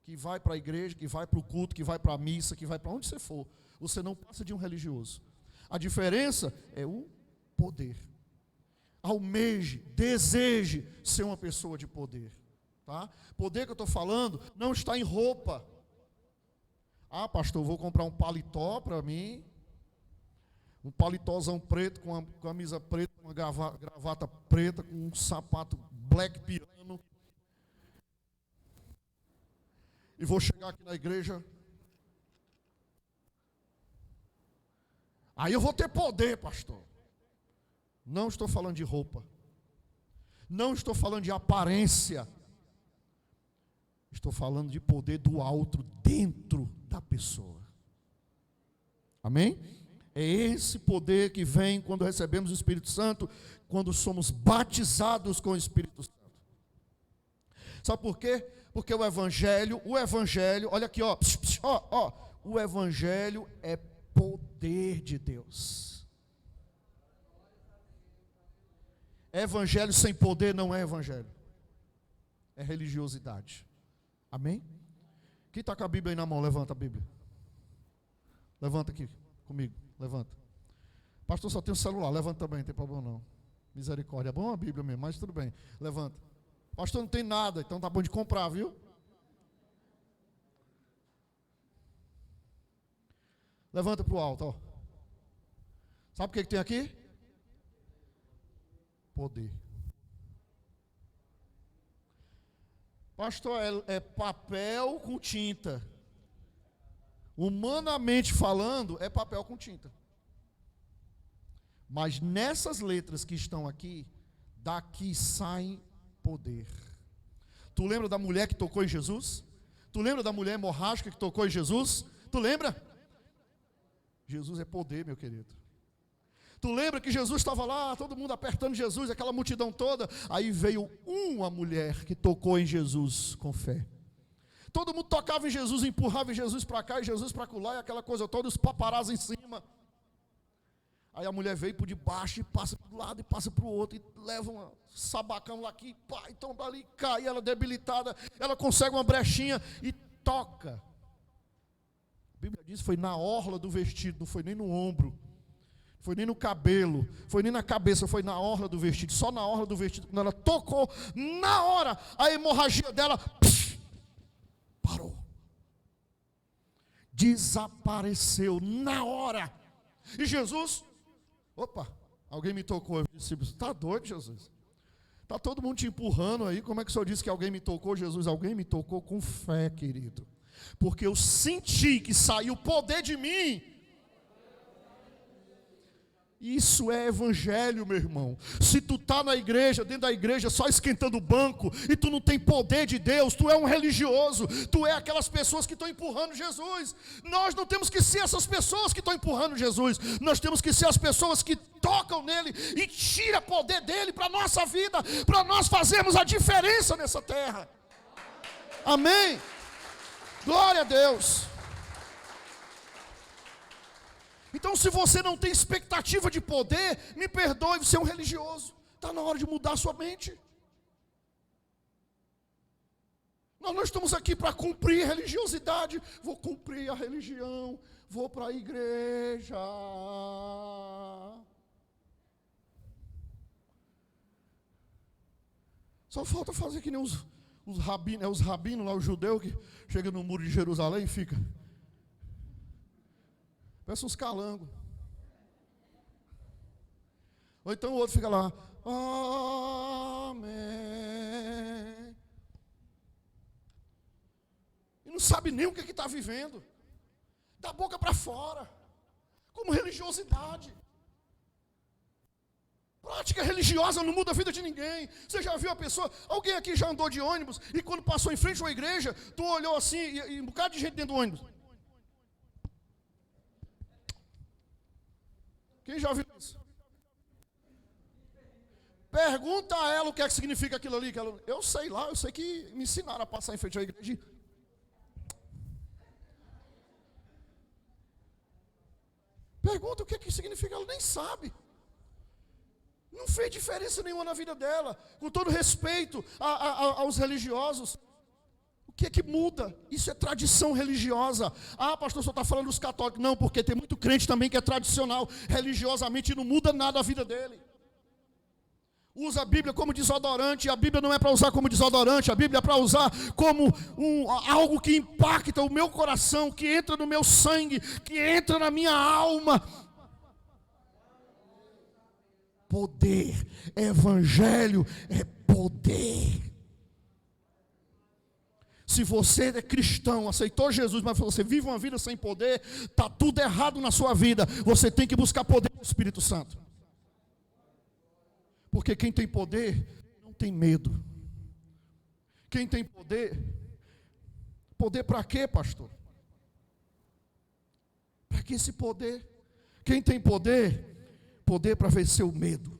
Speaker 4: que vai para a igreja, que vai para o culto, que vai para a missa, que vai para onde você for. Você não passa de um religioso. A diferença é o poder. Almeje, deseje ser uma pessoa de poder. Tá? Poder que eu estou falando não está em roupa. Ah, pastor, vou comprar um paletó para mim, um paletózão preto com uma camisa preta, uma gravata preta, com um sapato black piano, e vou chegar aqui na igreja, aí eu vou ter poder, pastor. Não estou falando de roupa, não estou falando de aparência, estou falando de poder do alto dentro da pessoa. Amém? É esse poder que vem quando recebemos o Espírito Santo, quando somos batizados com o Espírito Santo. Sabe por quê? Porque o Evangelho, olha aqui, ó, o Evangelho é poder de Deus. Evangelho sem poder não é Evangelho, é religiosidade. Amém? Quem está com a Bíblia aí na mão, levanta a Bíblia. Levanta aqui comigo, levanta. Pastor, só tem um celular, levanta também, não tem problema não. Misericórdia, é bom a Bíblia mesmo, mas tudo bem, levanta. Pastor, não tem nada, então tá bom de comprar, viu? Levanta para o alto, ó. Sabe o que tem aqui? Poder. Pastor, é papel com tinta. Humanamente falando, é papel com tinta. Mas nessas letras que estão aqui, daqui sai poder. Tu lembra da mulher que tocou em Jesus? Tu lembra da mulher hemorrágica que tocou em Jesus? Tu lembra? Jesus é poder, meu querido. Tu lembra que Jesus estava lá, todo mundo apertando Jesus, aquela multidão toda. Aí veio uma mulher que tocou em Jesus com fé. Todo mundo tocava em Jesus, empurrava em Jesus para cá e Jesus para lá, e aquela coisa toda, os paparazzi em cima. Aí a mulher veio por debaixo e passa para um lado e passa para o outro, e leva um sabacão lá aqui, pá, e tomba ali, cai, ela debilitada, ela consegue uma brechinha e toca. A Bíblia diz que foi na orla do vestido, não foi nem no ombro, foi nem no cabelo, foi nem na cabeça, foi na orla do vestido, só na orla do vestido. Quando ela tocou, na hora, a hemorragia dela parou, desapareceu na hora. E Jesus, opa, alguém me tocou. Eu disse, está doido, Jesus? Está todo mundo te empurrando aí, como é que o senhor disse que alguém me tocou? Jesus, alguém me tocou com fé, querido, porque eu senti que saiu poder de mim. Isso é evangelho, meu irmão. Se tu está na igreja, dentro da igreja, só esquentando o banco, e tu não tem poder de Deus, tu é um religioso, tu é aquelas pessoas que estão empurrando Jesus. Nós não temos que ser essas pessoas que estão empurrando Jesus, nós temos que ser as pessoas que tocam nele e tiram poder dele para a nossa vida, para nós fazermos a diferença nessa terra. Amém? Glória a Deus. Então, se você não tem expectativa de poder, me perdoe, você é um religioso. Está na hora de mudar a sua mente. Nós não estamos aqui para cumprir religiosidade. Vou cumprir a religião, vou para a igreja. Só falta fazer que nem os rabinos lá, os judeus que chegam no muro de Jerusalém e fica... Parece uns calangos. Ou então o outro fica lá, amém. E não sabe nem o que está vivendo. Da boca para fora. Como religiosidade. Prática religiosa não muda a vida de ninguém. Você já viu a pessoa, alguém aqui já andou de ônibus e quando passou em frente a uma igreja, tu olhou assim e um bocado de gente dentro do ônibus. Quem já viu isso? Pergunta a ela o que é que significa aquilo ali. Eu sei lá, eu sei que me ensinaram a passar em frente à igreja. Pergunta o que é que significa, ela nem sabe. Não fez diferença nenhuma na vida dela. Com todo respeito aos religiosos. O que é que muda? Isso é tradição religiosa. Ah, pastor, só está falando dos católicos. Não, porque tem muito crente também que é tradicional. Religiosamente não muda nada a vida dele. Usa a Bíblia como desodorante. A Bíblia não é para usar como desodorante. A Bíblia é para usar como algo que impacta o meu coração, que entra no meu sangue, que entra na minha alma. Poder, evangelho é poder. Se você é cristão, aceitou Jesus, mas você vive uma vida sem poder, está tudo errado na sua vida. Você tem que buscar poder do Espírito Santo. Porque quem tem poder não tem medo. Quem tem poder para quê, pastor? Para que esse poder? Quem tem poder para vencer o medo.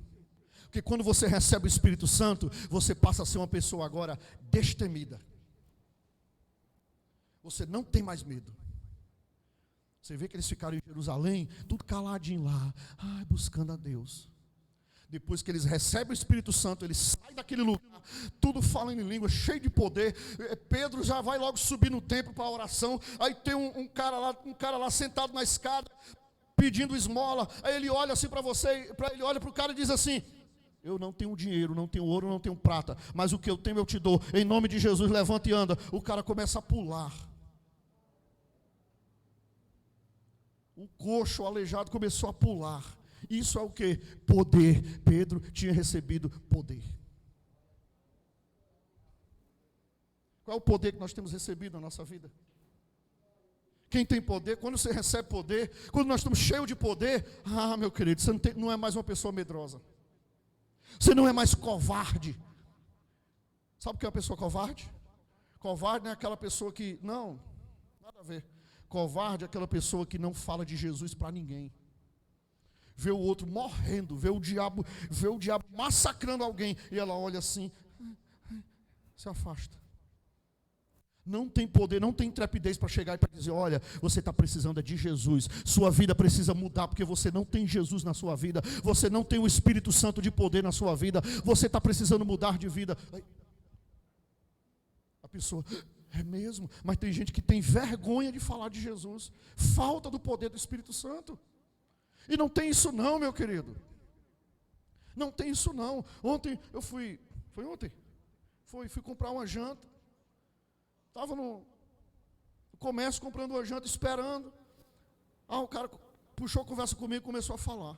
Speaker 4: Porque quando você recebe o Espírito Santo, você passa a ser uma pessoa agora destemida. Você não tem mais medo. Você vê que eles ficaram em Jerusalém, tudo caladinho lá, buscando a Deus. Depois que eles recebem o Espírito Santo, eles saem daquele lugar, tudo falando em língua, cheio de poder. Pedro já vai logo subir no templo para a oração. Aí tem um cara lá sentado na escada, pedindo esmola. Aí ele olha assim para você, ele olha para o cara e diz assim: eu não tenho dinheiro, não tenho ouro, não tenho prata, mas o que eu tenho eu te dou. Em nome de Jesus, levanta e anda. O cara começa a pular. O coxo, o aleijado começou a pular. Isso é o que? Poder. Pedro tinha recebido poder. Qual é o poder que nós temos recebido na nossa vida? Quem tem poder, quando você recebe poder, quando nós estamos cheios de poder, meu querido, você não é mais uma pessoa medrosa. Você não é mais covarde. Sabe o que é uma pessoa covarde? Covarde não é aquela pessoa que, não, nada a ver. Covarde é aquela pessoa que não fala de Jesus para ninguém. Vê o outro morrendo, vê o diabo massacrando alguém, e ela olha assim, se afasta. Não tem poder, não tem intrepidez para chegar e para dizer: olha, você está precisando de Jesus, sua vida precisa mudar, porque você não tem Jesus na sua vida, você não tem o Espírito Santo de poder na sua vida, você está precisando mudar de vida. A pessoa, é mesmo, mas tem gente que tem vergonha de falar de Jesus, falta do poder do Espírito Santo. E não tem isso não, meu querido. Não tem isso não. Ontem eu fui comprar uma janta. Estava no comércio comprando uma janta, esperando. O cara puxou a conversa comigo e começou a falar.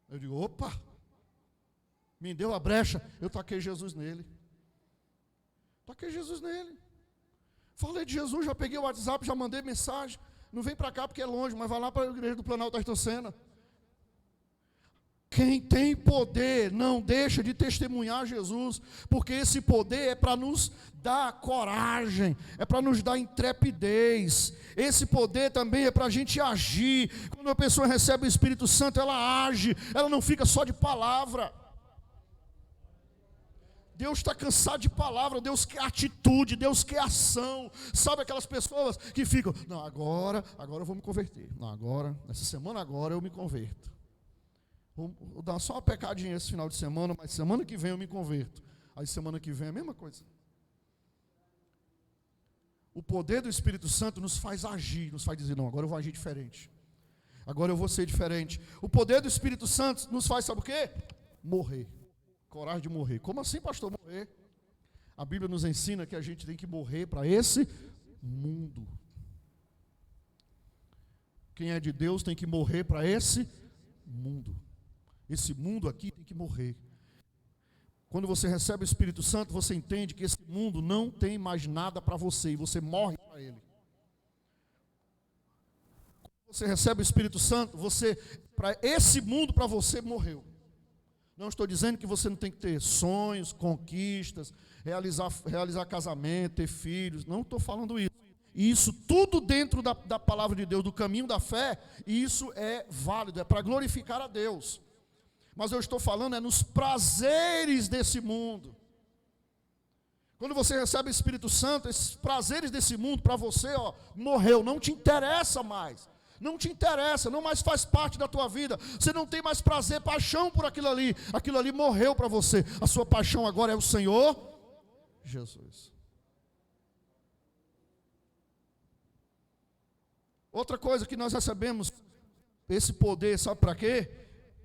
Speaker 4: Eu digo: opa, me deu a brecha, eu taquei Jesus nele. Falei de Jesus, já peguei o WhatsApp, já mandei mensagem. Não vem para cá porque é longe, mas vai lá para a igreja do Planalto Ayrton Senna. Quem tem poder não deixa de testemunhar Jesus, porque esse poder é para nos dar coragem, é para nos dar intrepidez. Esse poder também é para a gente agir. Quando uma pessoa recebe o Espírito Santo, ela age, ela não fica só de palavra. Deus está cansado de palavra, Deus quer atitude, Deus quer ação. Sabe aquelas pessoas que ficam: não, agora eu vou me converter. Não, agora, nessa semana agora eu me converto. Vou dar só uma pecadinha esse final de semana, mas semana que vem eu me converto. Aí semana que vem é a mesma coisa. O poder do Espírito Santo nos faz agir, nos faz dizer: não, agora eu vou agir diferente. Agora eu vou ser diferente. O poder do Espírito Santo nos faz, sabe o quê? Morrer. Coragem de morrer. Como assim, pastor, morrer? A Bíblia nos ensina que a gente tem que morrer para esse mundo. Quem é de Deus tem que morrer para esse mundo. Esse mundo aqui tem que morrer. Quando você recebe o Espírito Santo, você entende que esse mundo não tem mais nada para você e você morre para ele. Quando você recebe o Espírito Santo, para esse mundo, para você, morreu. Não estou dizendo que você não tem que ter sonhos, conquistas, realizar casamento, ter filhos. Não estou falando isso. Isso tudo dentro da palavra de Deus, do caminho da fé, isso é válido, é para glorificar a Deus. Mas eu estou falando nos prazeres desse mundo. Quando você recebe o Espírito Santo, esses prazeres desse mundo para você, morreu, não te interessa mais. Não te interessa, não mais faz parte da tua vida. Você não tem mais prazer, paixão por aquilo ali. Aquilo ali morreu para você. A sua paixão agora é o Senhor Jesus. Outra coisa que nós recebemos esse poder, sabe para quê?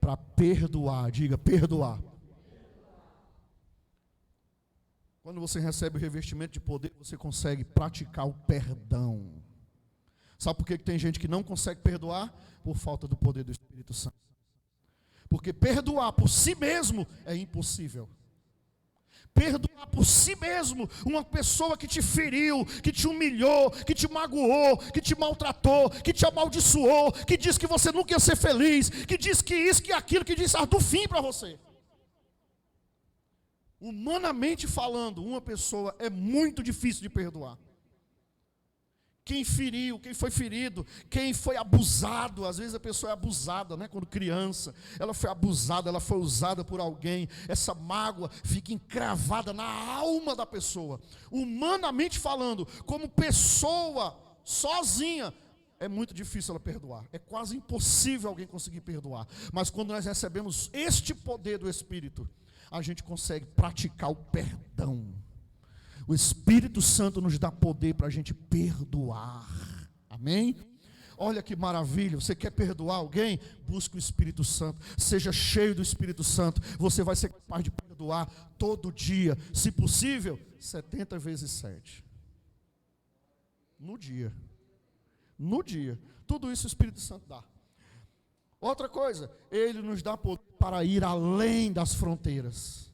Speaker 4: Para perdoar. Diga, perdoar. Quando você recebe o revestimento de poder, você consegue praticar o perdão. Sabe por que tem gente que não consegue perdoar? Por falta do poder do Espírito Santo. Porque perdoar por si mesmo é impossível. Perdoar por si mesmo uma pessoa que te feriu, que te humilhou, que te magoou, que te maltratou, que te amaldiçoou, que diz que você nunca ia ser feliz, que diz que isso, que aquilo, que diz do fim para você. Humanamente falando, uma pessoa é muito difícil de perdoar. Quem feriu, quem foi ferido, quem foi abusado, às vezes a pessoa é abusada, né? Quando criança, ela foi abusada, ela foi usada por alguém, essa mágoa fica encravada na alma da pessoa. Humanamente falando, como pessoa, sozinha, é muito difícil ela perdoar, é quase impossível alguém conseguir perdoar. Mas quando nós recebemos este poder do Espírito, a gente consegue praticar o perdão. O Espírito Santo nos dá poder para a gente perdoar. Amém? Olha que maravilha. Você quer perdoar alguém? Busque o Espírito Santo. Seja cheio do Espírito Santo. Você vai ser capaz de perdoar todo dia. Se possível, 70 vezes 7. No dia. No dia. Tudo isso o Espírito Santo dá. Outra coisa, Ele nos dá poder para ir além das fronteiras.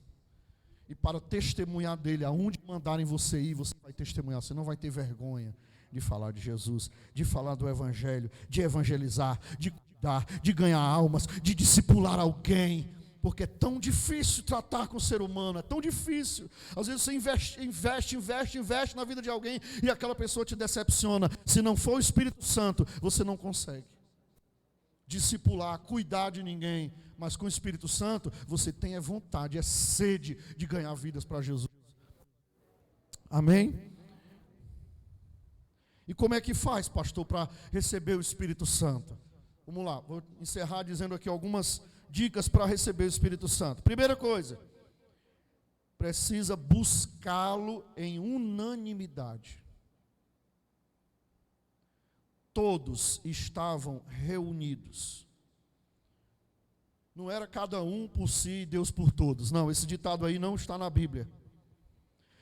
Speaker 4: E para testemunhar dele, aonde mandarem você ir, você vai testemunhar. Você não vai ter vergonha de falar de Jesus, de falar do Evangelho, de evangelizar, de cuidar, de ganhar almas, de discipular alguém. Porque é tão difícil tratar com o ser humano, é tão difícil. Às vezes você investe na vida de alguém e aquela pessoa te decepciona. Se não for o Espírito Santo, você não consegue discipular, cuidar de ninguém. Mas com o Espírito Santo, você tem vontade, sede de ganhar vidas para Jesus. Amém? E como é que faz, pastor, para receber o Espírito Santo? Vamos lá, vou encerrar dizendo aqui algumas dicas para receber o Espírito Santo. Primeira coisa, precisa buscá-lo em unanimidade. Todos estavam reunidos. Não era cada um por si e Deus por todos. Não, esse ditado aí não está na Bíblia.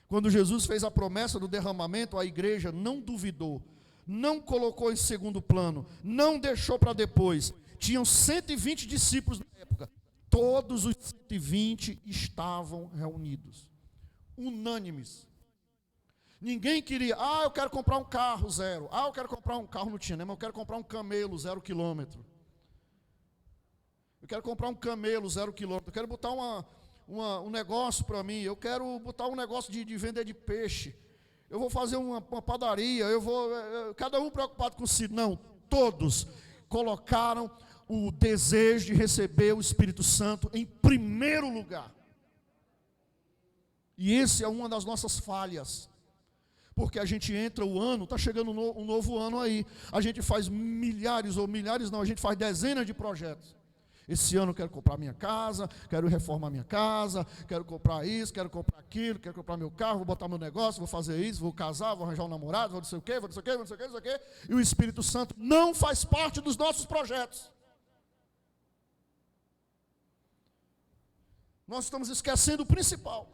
Speaker 4: Quando Jesus fez a promessa do derramamento, a igreja não duvidou, não colocou em segundo plano, não deixou para depois. Tinham 120 discípulos na época. Todos os 120 estavam reunidos, unânimes. Ninguém queria, eu quero comprar um carro zero. Eu quero comprar um carro, não tinha, né? Mas eu quero comprar um camelo 0 quilômetro. Eu quero comprar um camelo 0 quilômetro. Eu quero botar um negócio para mim. Eu quero botar um negócio de vender de peixe. Eu vou fazer uma padaria. Cada um preocupado com si. Não, todos colocaram o desejo de receber o Espírito Santo em primeiro lugar. E esse é uma das nossas falhas. Porque a gente entra o ano, está chegando um novo ano aí. A gente faz a gente faz dezenas de projetos. Esse ano eu quero comprar minha casa, quero reformar minha casa, quero comprar isso, quero comprar aquilo, quero comprar meu carro, vou botar meu negócio, vou fazer isso, vou casar, vou arranjar um namorado, vou não sei o quê, vou não sei o quê, não sei o quê, não sei o quê. E o Espírito Santo não faz parte dos nossos projetos. Nós estamos esquecendo o principal.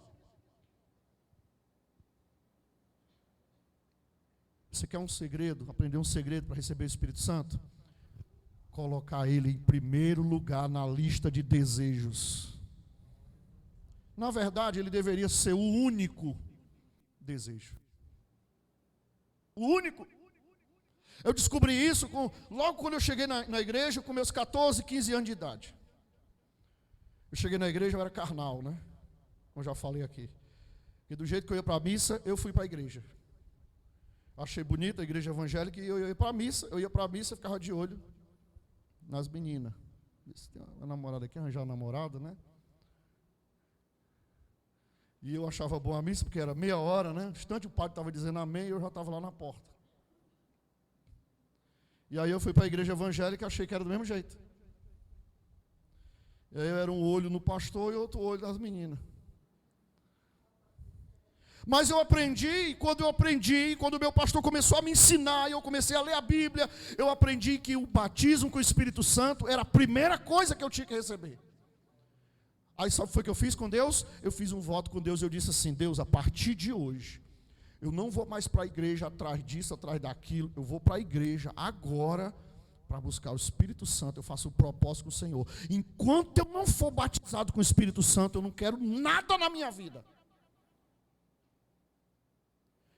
Speaker 4: Você quer um segredo, aprender um segredo para receber o Espírito Santo? Colocar ele em primeiro lugar na lista de desejos. Na verdade, ele deveria ser o único desejo. O único. Eu descobri isso logo quando eu cheguei na igreja, com meus 14, 15 anos de idade. Eu cheguei na igreja, eu era carnal, né? Como eu já falei aqui. E do jeito que eu ia para a missa, eu fui para a igreja. Achei bonita a igreja evangélica e eu ia para a missa, e ficava de olho nas meninas. Se tem uma namorada aqui, arranjar uma namorada, né? E eu achava boa a missa, porque era meia hora, né? Instante o padre estava dizendo amém e eu já estava lá na porta. E aí eu fui para a igreja evangélica e achei que era do mesmo jeito. E aí era um olho no pastor e outro olho nas meninas. Mas eu aprendi, e quando o meu pastor começou a me ensinar, e eu comecei a ler a Bíblia, eu aprendi que o batismo com o Espírito Santo era a primeira coisa que eu tinha que receber. Aí sabe o que foi que eu fiz com Deus? Eu fiz um voto com Deus, eu disse assim: Deus, a partir de hoje, eu não vou mais para a igreja atrás disso, atrás daquilo, eu vou para a igreja agora, para buscar o Espírito Santo, eu faço o propósito com o Senhor. Enquanto eu não for batizado com o Espírito Santo, eu não quero nada na minha vida.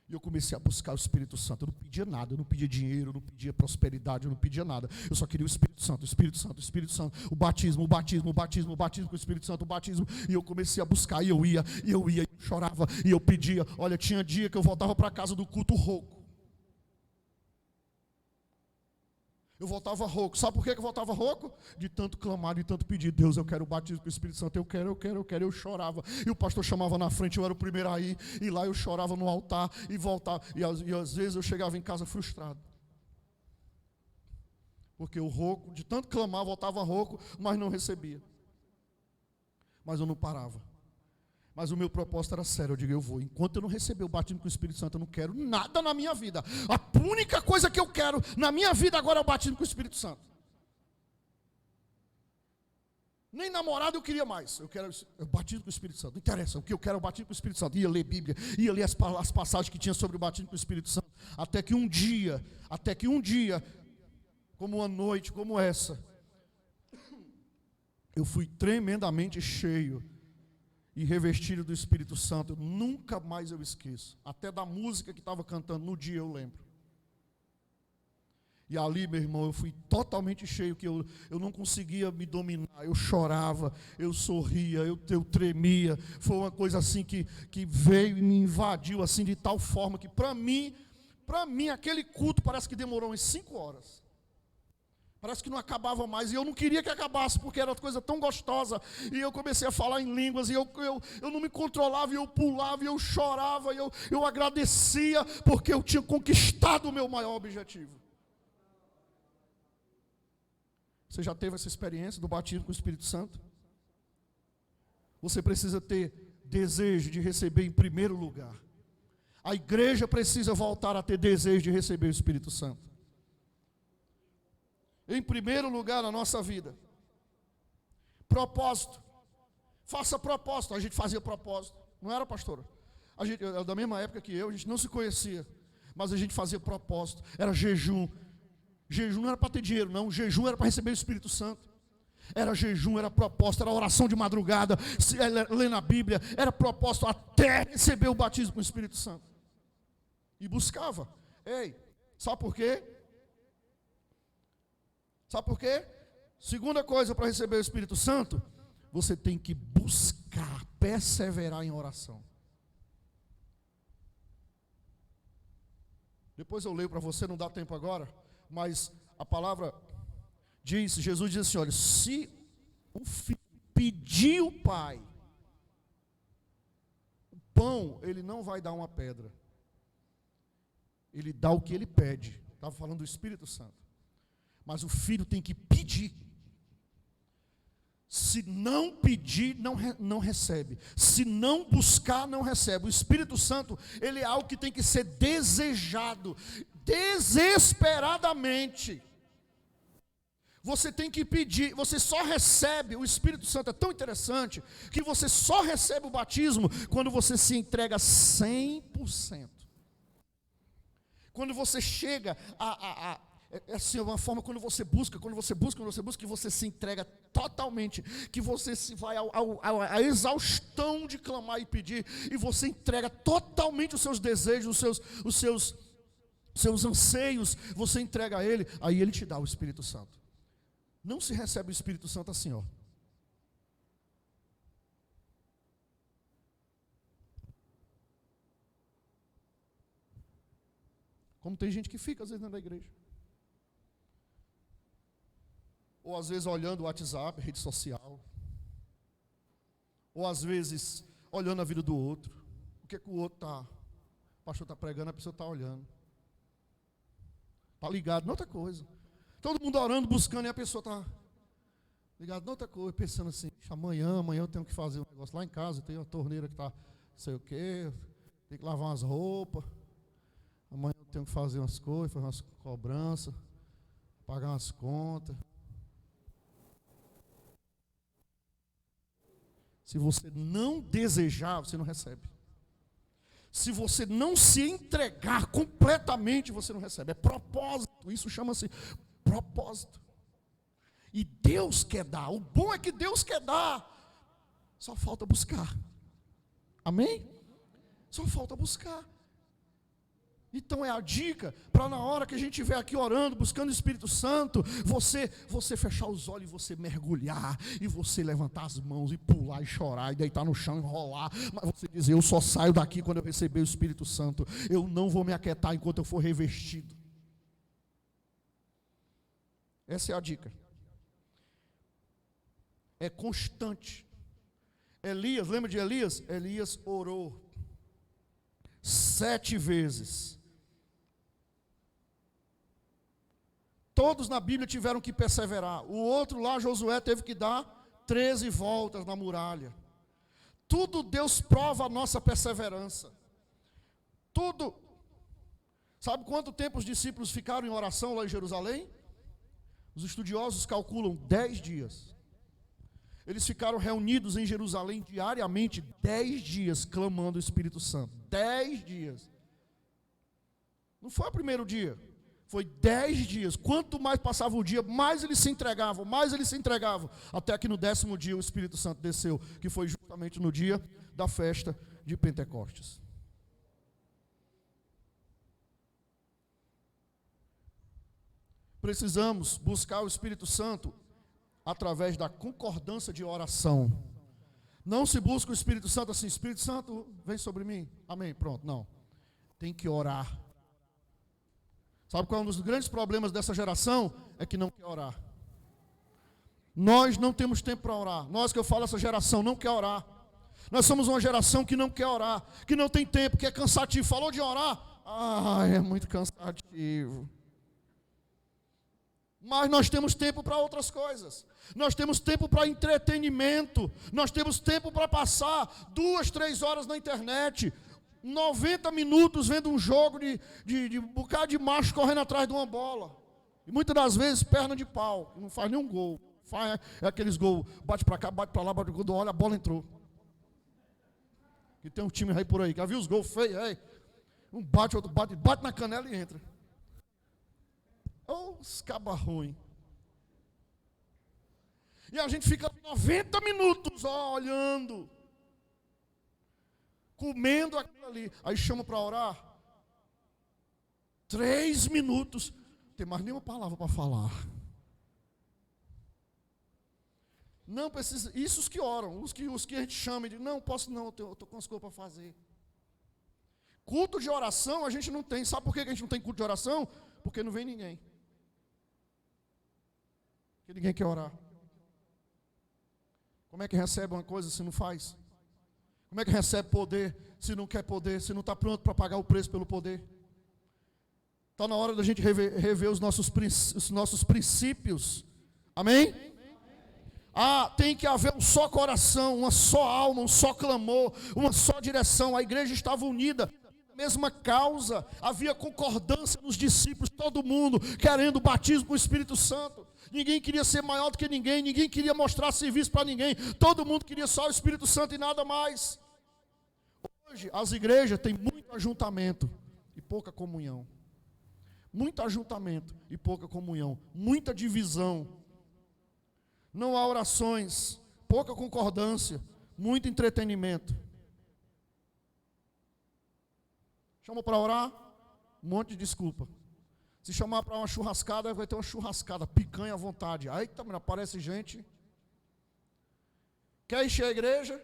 Speaker 4: E eu comecei a buscar o Espírito Santo. Eu não pedia nada, eu não pedia dinheiro, eu não pedia prosperidade, eu não pedia nada. Eu só queria o Espírito Santo, o Espírito Santo, o Espírito Santo, o batismo, o batismo, o batismo, o batismo com o Espírito Santo, o batismo. E eu comecei a buscar, e eu ia, eu chorava, e eu pedia. Olha, tinha dia que eu voltava para casa do culto rouco. Eu voltava rouco. Sabe por que eu voltava rouco? De tanto clamar, de tanto pedir. Deus, eu quero o batismo com o Espírito Santo. Eu quero. Eu chorava. E o pastor chamava na frente, eu era o primeiro a ir. E lá eu chorava no altar e voltava. E às vezes eu chegava em casa frustrado. Porque o rouco, de tanto clamar, voltava rouco, mas não recebia. Mas eu não parava. Mas o meu propósito era sério. Eu digo, eu vou. Enquanto eu não receber o batismo com o Espírito Santo, eu não quero nada na minha vida. A única coisa que eu quero na minha vida agora é o batismo com o Espírito Santo. Nem namorado eu queria mais. Eu quero o batismo com o Espírito Santo. Não interessa. O que eu quero é o batismo com o Espírito Santo. Ia ler Bíblia, ia ler as passagens que tinha sobre o batismo com o Espírito Santo. Até que um dia, como uma noite como essa, eu fui tremendamente cheio e revestido do Espírito Santo. Nunca mais eu esqueço. Até da música que estava cantando no dia eu lembro. E ali, meu irmão, eu fui totalmente cheio, que eu não conseguia me dominar. Eu chorava, eu sorria, eu tremia. Foi uma coisa assim que veio e me invadiu assim de tal forma que para mim, aquele culto parece que demorou umas 5 horas. Parece que não acabava mais, e eu não queria que acabasse, porque era uma coisa tão gostosa, e eu comecei a falar em línguas, e eu não me controlava, e eu pulava, e eu chorava, e eu agradecia, porque eu tinha conquistado o meu maior objetivo. Você já teve essa experiência do batismo com o Espírito Santo? Você precisa ter desejo de receber em primeiro lugar. A igreja precisa voltar a ter desejo de receber o Espírito Santo. Em primeiro lugar na nossa vida. Propósito. Faça propósito. A gente fazia propósito. Não era, pastora? A gente, da mesma época que a gente não se conhecia. Mas a gente fazia propósito. Era jejum. Jejum não era para ter dinheiro, não. Jejum era para receber o Espírito Santo. Era jejum, era propósito, era oração de madrugada, lendo a Bíblia. Era propósito até receber o batismo com o Espírito Santo. E buscava. Ei, sabe por quê? Sabe por quê? Segunda coisa para receber o Espírito Santo, você tem que buscar, perseverar em oração. Depois eu leio para você, não dá tempo agora, mas a palavra diz, Jesus diz assim, olha, se o filho pedir o pai o pão, ele não vai dar uma pedra. Ele dá o que ele pede. Estava falando do Espírito Santo. Mas o filho tem que pedir. Se não pedir, não recebe. Se não buscar, não recebe. O Espírito Santo, ele é algo que tem que ser desejado, desesperadamente. Você tem que pedir, você só recebe, o Espírito Santo é tão interessante, que você só recebe o batismo quando você se entrega 100%. Quando você chega é assim, uma forma quando você busca, que você se entrega totalmente, que você se vai à exaustão de clamar e pedir, e você entrega totalmente os seus desejos, os seus anseios, você entrega a Ele, aí Ele te dá o Espírito Santo. Não se recebe o Espírito Santo assim, ó. Como tem gente que fica às vezes dentro da igreja. ou às vezes olhando o WhatsApp, rede social, ou às vezes olhando a vida do outro. O que o outro está, o pastor está pregando, a pessoa está olhando. Está ligado em outra coisa. Todo mundo orando, buscando, e a pessoa está ligado em outra coisa, pensando assim, amanhã eu tenho que fazer um negócio lá em casa, tem uma torneira que está não sei o quê, tem que lavar umas roupas, amanhã eu tenho que fazer umas coisas, fazer umas cobranças, pagar umas contas. Se você não desejar, você não recebe. Se você não se entregar completamente, você não recebe. É propósito, isso chama-se propósito. E Deus quer dar, o bom é que Deus quer dar, só falta buscar. Amém? Só falta buscar. Então é a dica para na hora que a gente estiver aqui orando, buscando o Espírito Santo, você fechar os olhos e você mergulhar, e você levantar as mãos e pular e chorar, e deitar no chão e rolar, mas você dizer, eu só saio daqui quando eu receber o Espírito Santo, eu não vou me aquietar enquanto eu for revestido. Essa é a dica. É constante. Elias, lembra de Elias? Elias orou 7 vezes. Todos na Bíblia tiveram que perseverar. O outro lá, Josué, teve que dar 13 voltas na muralha. Tudo Deus prova a nossa perseverança. Tudo. Sabe quanto tempo os discípulos ficaram em oração lá em Jerusalém? Os estudiosos calculam 10 dias. Eles ficaram reunidos em Jerusalém diariamente 10 dias, clamando o Espírito Santo. 10 dias. Não foi o primeiro dia. Foi 10 dias. Quanto mais passava o dia, mais eles se entregavam, até que no 10º dia o Espírito Santo desceu, que foi justamente no dia da festa de Pentecostes. Precisamos buscar o Espírito Santo através da concordância de oração. Não se busca o Espírito Santo assim, Espírito Santo, vem sobre mim, amém, pronto, não. Tem que orar. Sabe qual é um dos grandes problemas dessa geração? É que não quer orar. Nós não temos tempo para orar. Nós que eu falo, essa geração não quer orar. Nós somos uma geração que não quer orar, que não tem tempo, que é cansativo. Falou de orar? É muito cansativo. Mas nós temos tempo para outras coisas. Nós temos tempo para entretenimento. Nós temos tempo para passar 2, 3 horas na internet. 90 minutos vendo um jogo de um bocado de macho correndo atrás de uma bola. E muitas das vezes perna de pau. Não faz nenhum gol. Faz aqueles gols. Bate para cá, bate para lá, bate quando olha, a bola entrou. E tem um time aí por aí. Já viu os gols feios? Aí? Um bate, outro bate, bate na canela e entra. Os cabas ruins. E a gente fica 90 minutos olhando, comendo aquilo ali. Aí chama para orar. 3 minutos. Não tem mais nenhuma palavra para falar. Não precisa. Isso os que oram. Os que a gente chama e diz, não, posso não, eu estou com as coisas para fazer. Culto de oração a gente não tem. Sabe por que a gente não tem culto de oração? Porque não vem ninguém. Porque ninguém quer orar. Como é que recebe uma coisa se não faz? Como é que recebe poder se não quer poder, se não está pronto para pagar o preço pelo poder? Está na hora da gente rever os nossos princípios. Amém? Tem que haver um só coração, uma só alma, um só clamor, uma só direção. A igreja estava unida, mesma causa, havia concordância nos discípulos, todo mundo querendo o batismo com o Espírito Santo. Ninguém queria ser maior do que ninguém, ninguém queria mostrar serviço para ninguém, todo mundo queria só o Espírito Santo e nada mais. Hoje as igrejas têm muito ajuntamento e pouca comunhão. Muito ajuntamento e pouca comunhão, muita divisão. Não há orações, pouca concordância, muito entretenimento. Chama para orar, um monte de desculpa. Se chamar para uma churrascada, vai ter uma churrascada, picanha à vontade. Aí também aparece gente. Quer encher a igreja?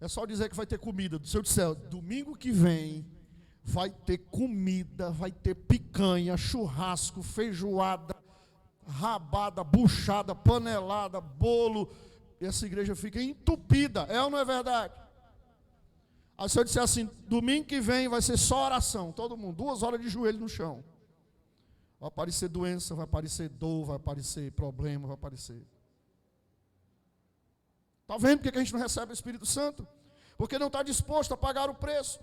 Speaker 4: É só dizer que vai ter comida. Se eu disser, domingo que vem, vai ter comida, vai ter picanha, churrasco, feijoada, rabada, buchada, panelada, bolo. E essa igreja fica entupida. É ou não é verdade? Aí se eu disser assim, domingo que vem vai ser só oração, todo mundo, 2 horas de joelho no chão. Vai aparecer doença, vai aparecer dor, vai aparecer problema, vai aparecer. Está vendo por que a gente não recebe o Espírito Santo? Porque não está disposto a pagar o preço.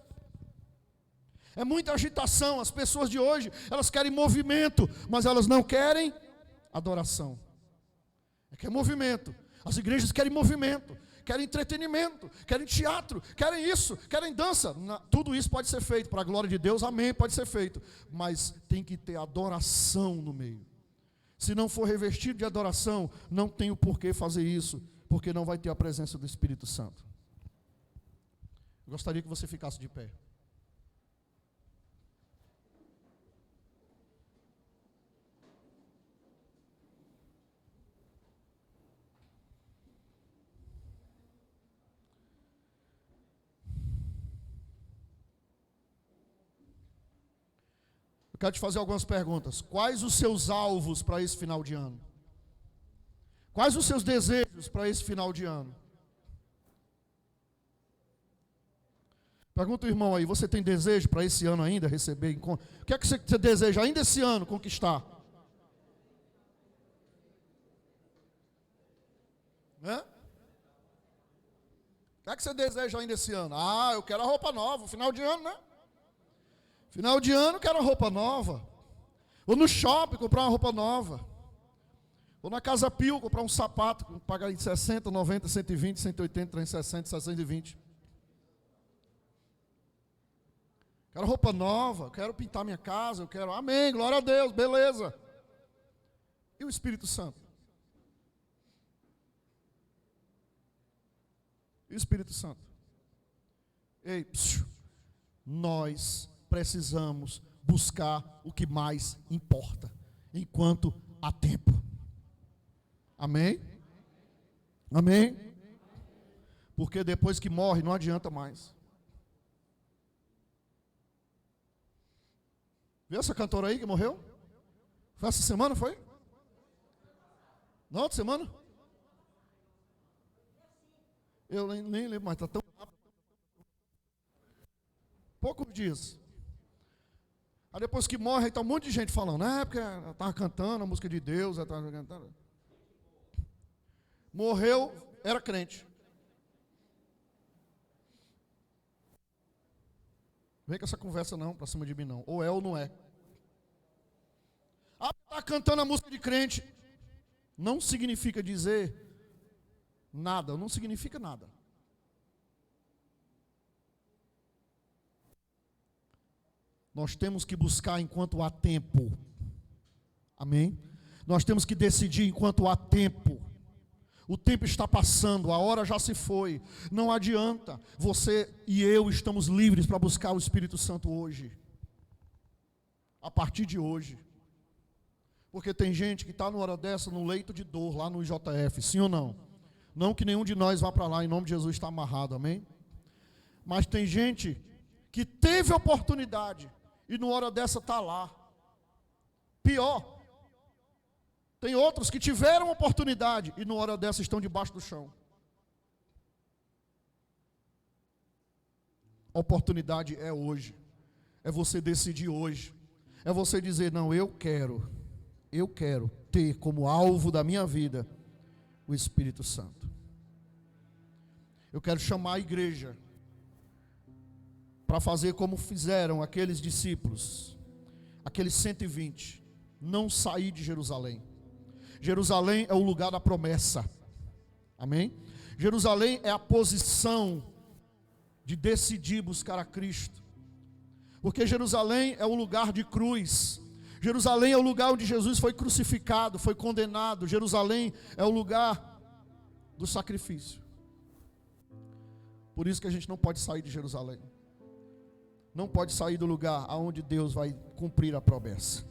Speaker 4: É muita agitação. As pessoas de hoje, elas querem movimento, mas elas não querem adoração. É que é movimento. As igrejas querem movimento, querem entretenimento, querem teatro, querem isso, querem dança. Tudo isso pode ser feito para a glória de Deus, amém, pode ser feito. Mas tem que ter adoração no meio. Se não for revestido de adoração, não tem o porquê fazer isso, porque não vai ter a presença do Espírito Santo. Eu gostaria que você ficasse de pé. Eu quero te fazer algumas perguntas. Quais os seus alvos para esse final de ano? Quais os seus desejos para esse final de ano? Pergunta o irmão aí, você tem desejo para esse ano ainda receber? O que é que você deseja ainda esse ano conquistar? O que é que você deseja ainda esse ano? Ah, eu quero a roupa nova, final de ano, né? Final de ano, quero uma roupa nova. Vou no shopping comprar uma roupa nova. Vou na Casa Pio comprar um sapato, pagar em 60, 90, 120, 180, 360, 620. Quero roupa nova, quero pintar minha casa, eu quero, amém, glória a Deus, beleza. E o Espírito Santo? E o Espírito Santo? Ei, nós precisamos buscar o que mais importa, enquanto há tempo. Amém? Amém? Porque depois que morre não adianta mais. Viu essa cantora aí que morreu? Foi essa semana, foi? Na outra semana? Eu nem lembro mais, está tão rápido. Poucos dias. Aí depois que morre, está um monte de gente falando, porque ela estava cantando a música de Deus, ela estava cantando. Morreu, era crente. Vem com essa conversa não, para cima de mim não. Ou é ou não é. Está cantando a música de crente. Não significa dizer nada, não significa nada. Nós temos que buscar enquanto há tempo. Amém? Nós temos que decidir enquanto há tempo. O tempo está passando, a hora já se foi. Não adianta. Você e eu estamos livres para buscar o Espírito Santo hoje. A partir de hoje. Porque tem gente que está numa hora dessa no leito de dor, lá no IJF, sim ou não? Não que nenhum de nós vá para lá, em nome de Jesus está amarrado, amém? Mas tem gente que teve oportunidade e numa hora dessa está lá. Pior, tem outros que tiveram oportunidade e numa hora dessa estão debaixo do chão. A oportunidade é hoje. É você decidir hoje. É você dizer, não, eu quero ter como alvo da minha vida o Espírito Santo. Eu quero chamar a igreja para fazer como fizeram aqueles discípulos, aqueles 120, não sair de Jerusalém. Jerusalém é o lugar da promessa, amém? Jerusalém é a posição de decidir buscar a Cristo, porque Jerusalém é o lugar de cruz, Jerusalém é o lugar onde Jesus foi crucificado, foi condenado, Jerusalém é o lugar do sacrifício. Por isso que a gente não pode sair de Jerusalém. Não pode sair do lugar aonde Deus vai cumprir a promessa.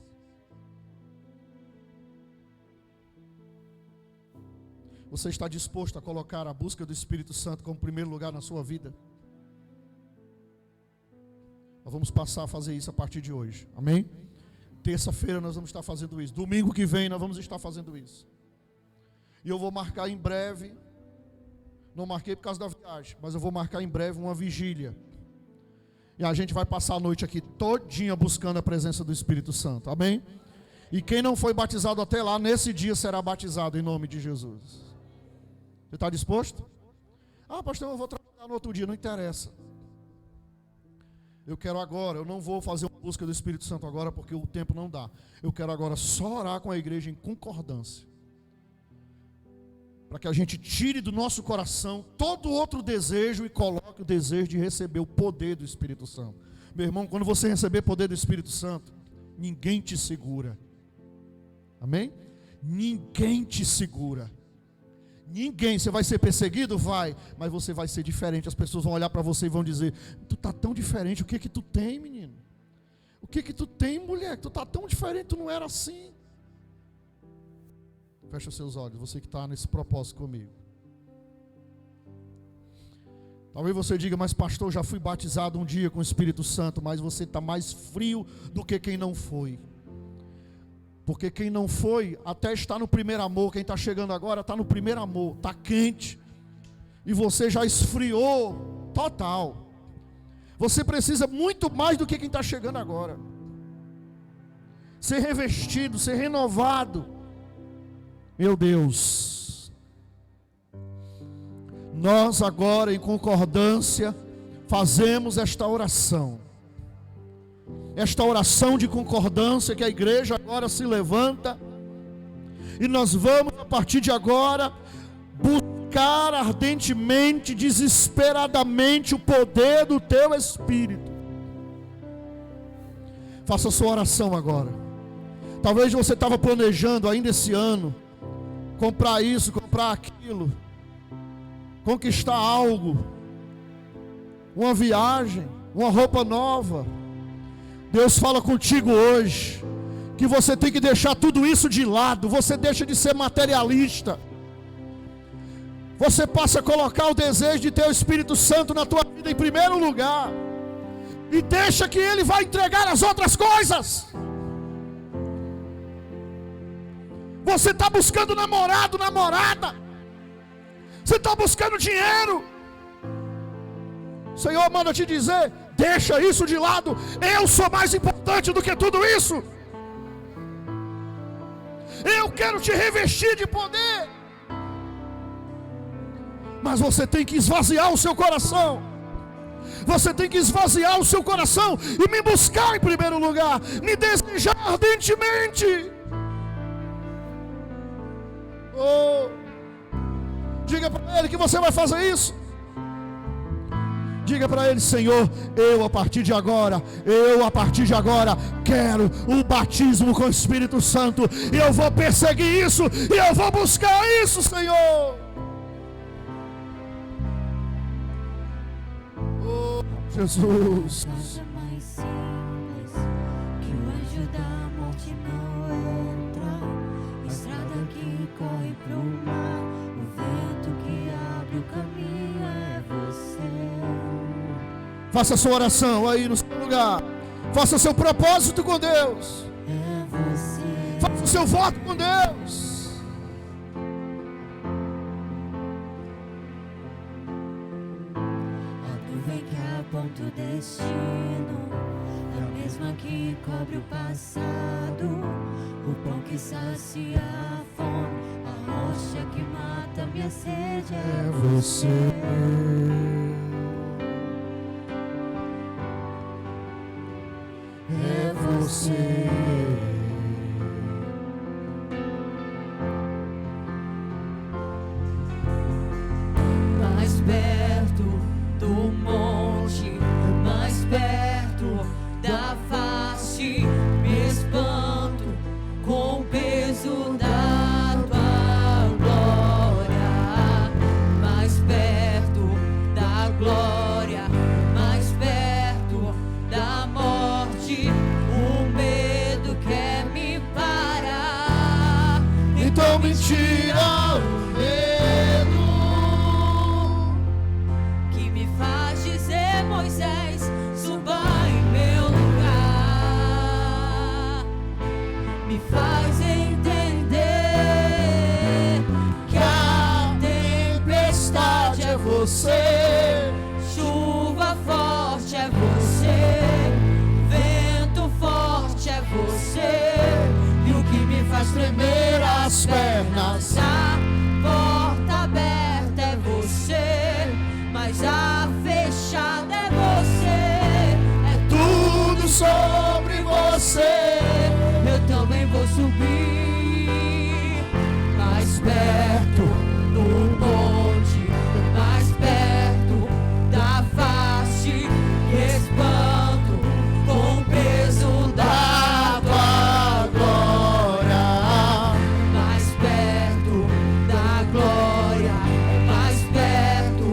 Speaker 4: Você está disposto a colocar a busca do Espírito Santo como primeiro lugar na sua vida? Nós vamos passar a fazer isso a partir de hoje. Amém? Terça-feira nós vamos estar fazendo isso. Domingo que vem nós vamos estar fazendo isso. E eu vou marcar em breve. Não marquei por causa da viagem, mas eu vou marcar em breve uma vigília. E a gente vai passar a noite aqui todinha buscando a presença do Espírito Santo. Amém? E quem não foi batizado até lá, nesse dia será batizado em nome de Jesus. Você está disposto? Ah, pastor, eu vou trabalhar no outro dia. Não interessa. Eu quero agora, eu não vou fazer uma busca do Espírito Santo agora, porque o tempo não dá. Eu quero agora só orar com a igreja em concordância. Para que a gente tire do nosso coração todo outro desejo e coloque o desejo de receber o poder do Espírito Santo. Meu irmão, quando você receber o poder do Espírito Santo, ninguém te segura. Amém? Ninguém te segura. Ninguém. Você vai ser perseguido? Vai. Mas você vai ser diferente. As pessoas vão olhar para você e vão dizer: tu está tão diferente. O que que tu tem, menino? O que que tu tem, mulher? Tu está tão diferente. Tu não era assim. Fecha os seus olhos. Você que está nesse propósito comigo. Talvez você diga: mas pastor, já fui batizado um dia com o Espírito Santo. Mas você está mais frio do que quem não foi. Porque quem não foi, até está no primeiro amor. Quem está chegando agora, está no primeiro amor. Está quente. E você já esfriou total. Você precisa muito mais do que quem está chegando agora. Ser revestido, ser renovado. Meu Deus. Nós agora, em concordância, fazemos esta oração. Esta oração de concordância que a igreja agora se levanta. E nós vamos, a partir de agora, buscar ardentemente, desesperadamente o poder do teu Espírito. Faça a sua oração agora. Talvez você estava planejando ainda esse ano comprar isso, comprar aquilo, conquistar algo, uma viagem, uma roupa nova. Deus fala contigo hoje que você tem que deixar tudo isso de lado. Você deixa de ser materialista. Você passa a colocar o desejo de ter o Espírito Santo na tua vida em primeiro lugar. E deixa que Ele vai entregar as outras coisas. Você está buscando namorado, namorada. Você está buscando dinheiro. O Senhor manda te dizer: deixa isso de lado. Eu sou mais importante do que tudo isso. Eu quero te revestir de poder. Mas você tem que esvaziar o seu coração. Você tem que esvaziar o seu coração e me buscar em primeiro lugar. Me desejar ardentemente. Oh, diga para Ele que você vai fazer isso. Diga para Ele: Senhor, eu a partir de agora quero o batismo com o Espírito Santo. E eu vou perseguir isso, e eu vou buscar isso, Senhor. Oh, Jesus.
Speaker 3: Nada mais simples que o anjo da morte não entra. Estrada que corre pro mar, o vento que abre o caminho é você.
Speaker 4: Faça a sua oração aí no seu lugar. Faça o seu propósito com Deus.
Speaker 3: É você.
Speaker 4: Faça o seu voto com Deus.
Speaker 3: A nuvem que aponta o destino é a mesma que cobre o passado. O pão que sacia a fome, a rocha que mata minha sede é você.
Speaker 4: É você.
Speaker 2: Mais perto do monte, mais perto da face, me espanto com o peso da tua glória. Mais perto da glória, mais perto da morte, o medo quer me parar.
Speaker 4: Então me tira o medo.
Speaker 2: Que me faz dizer: Moisés, suba em meu lugar.
Speaker 3: faz entender que a tempestade é você, chuva forte é você, vento forte é você, e o que me faz tremer as pernas, a porta aberta é você, mas a fechada é você, é tudo sobre você. Eu também vou subir mais perto no monte, mais perto da face, espanto com o peso da tua glória, mais perto da glória, mais perto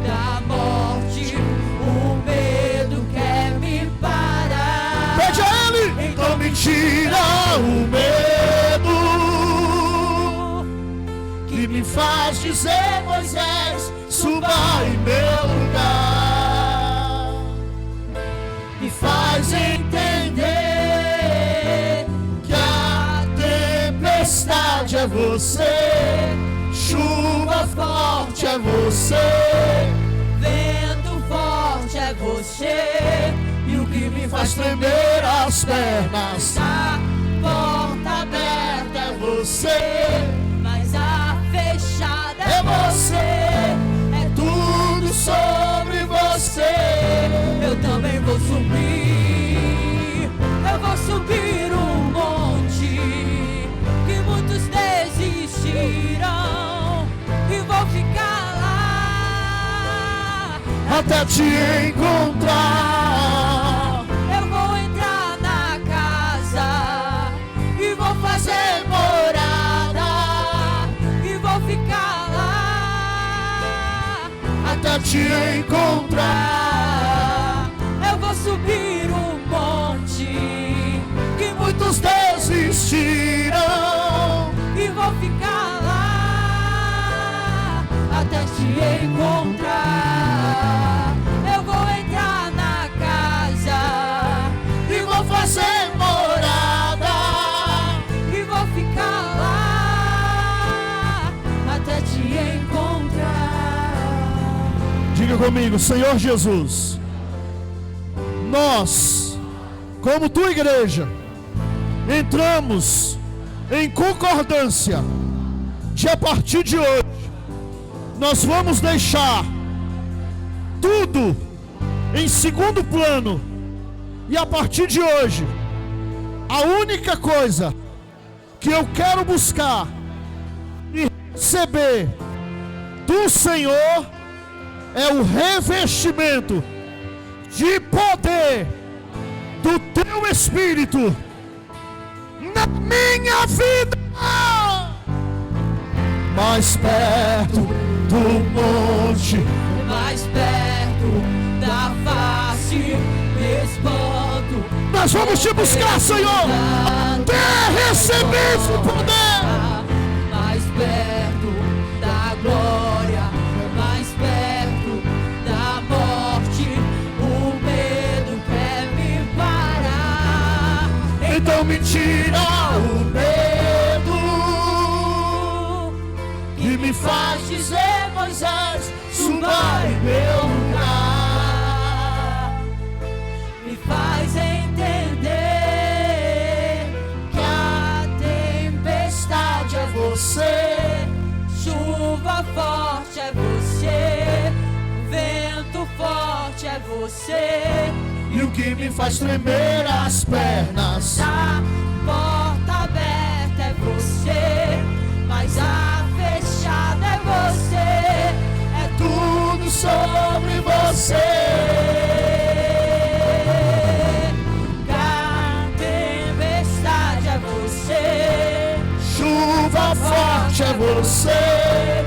Speaker 3: da morte, o medo quer me parar.
Speaker 4: Pede a Ele, então me tira o medo que me faz dizer, Moisés, suba em meu lugar. Me faz entender que a tempestade é você, chuva forte é você,
Speaker 3: Vento forte é você,
Speaker 4: e o que me faz tremer as pernas,
Speaker 3: a porta aberta é
Speaker 4: você,
Speaker 3: mas a fechada
Speaker 4: é você,
Speaker 3: é
Speaker 4: tudo sobre você.
Speaker 3: Eu também vou subir, eu vou subir um monte que muitos desistiram e vou ficar lá
Speaker 4: Até te encontrar,
Speaker 3: eu vou entrar na casa e vou fazer morada e vou ficar lá
Speaker 4: até te encontrar.
Speaker 3: eu vou subir um monte que
Speaker 4: Muitos desistiram,
Speaker 3: e vou ficar lá até te encontrar. Eu vou entrar na casa
Speaker 4: e vou fazer morada.
Speaker 3: e vou ficar lá até te encontrar.
Speaker 4: Diga comigo, Senhor Jesus, nós, como tua igreja, entramos em concordância de a partir de hoje nós vamos deixar tudo em segundo plano, e a partir de hoje a única coisa que eu quero buscar e receber do Senhor é o revestimento de poder do teu Espírito na minha vida. Mais perto do monte,
Speaker 3: Mais perto da face, me espanto.
Speaker 4: nós vamos te buscar, Senhor, até receber esse poder.
Speaker 3: Mais perto da glória, mais perto da morte, o medo quer me parar.
Speaker 4: Então me tira o medo que me faz dizer, Moisés, suba em meu lugar.
Speaker 3: Me faz entender que a tempestade é
Speaker 4: Você,
Speaker 3: chuva forte é você, vento forte é você,
Speaker 4: e o que me faz tremer as pernas,
Speaker 3: a porta aberta é você, mas a fechada é você, é
Speaker 4: tudo sobre você.
Speaker 3: a tempestade é você,
Speaker 4: Chuva forte é você,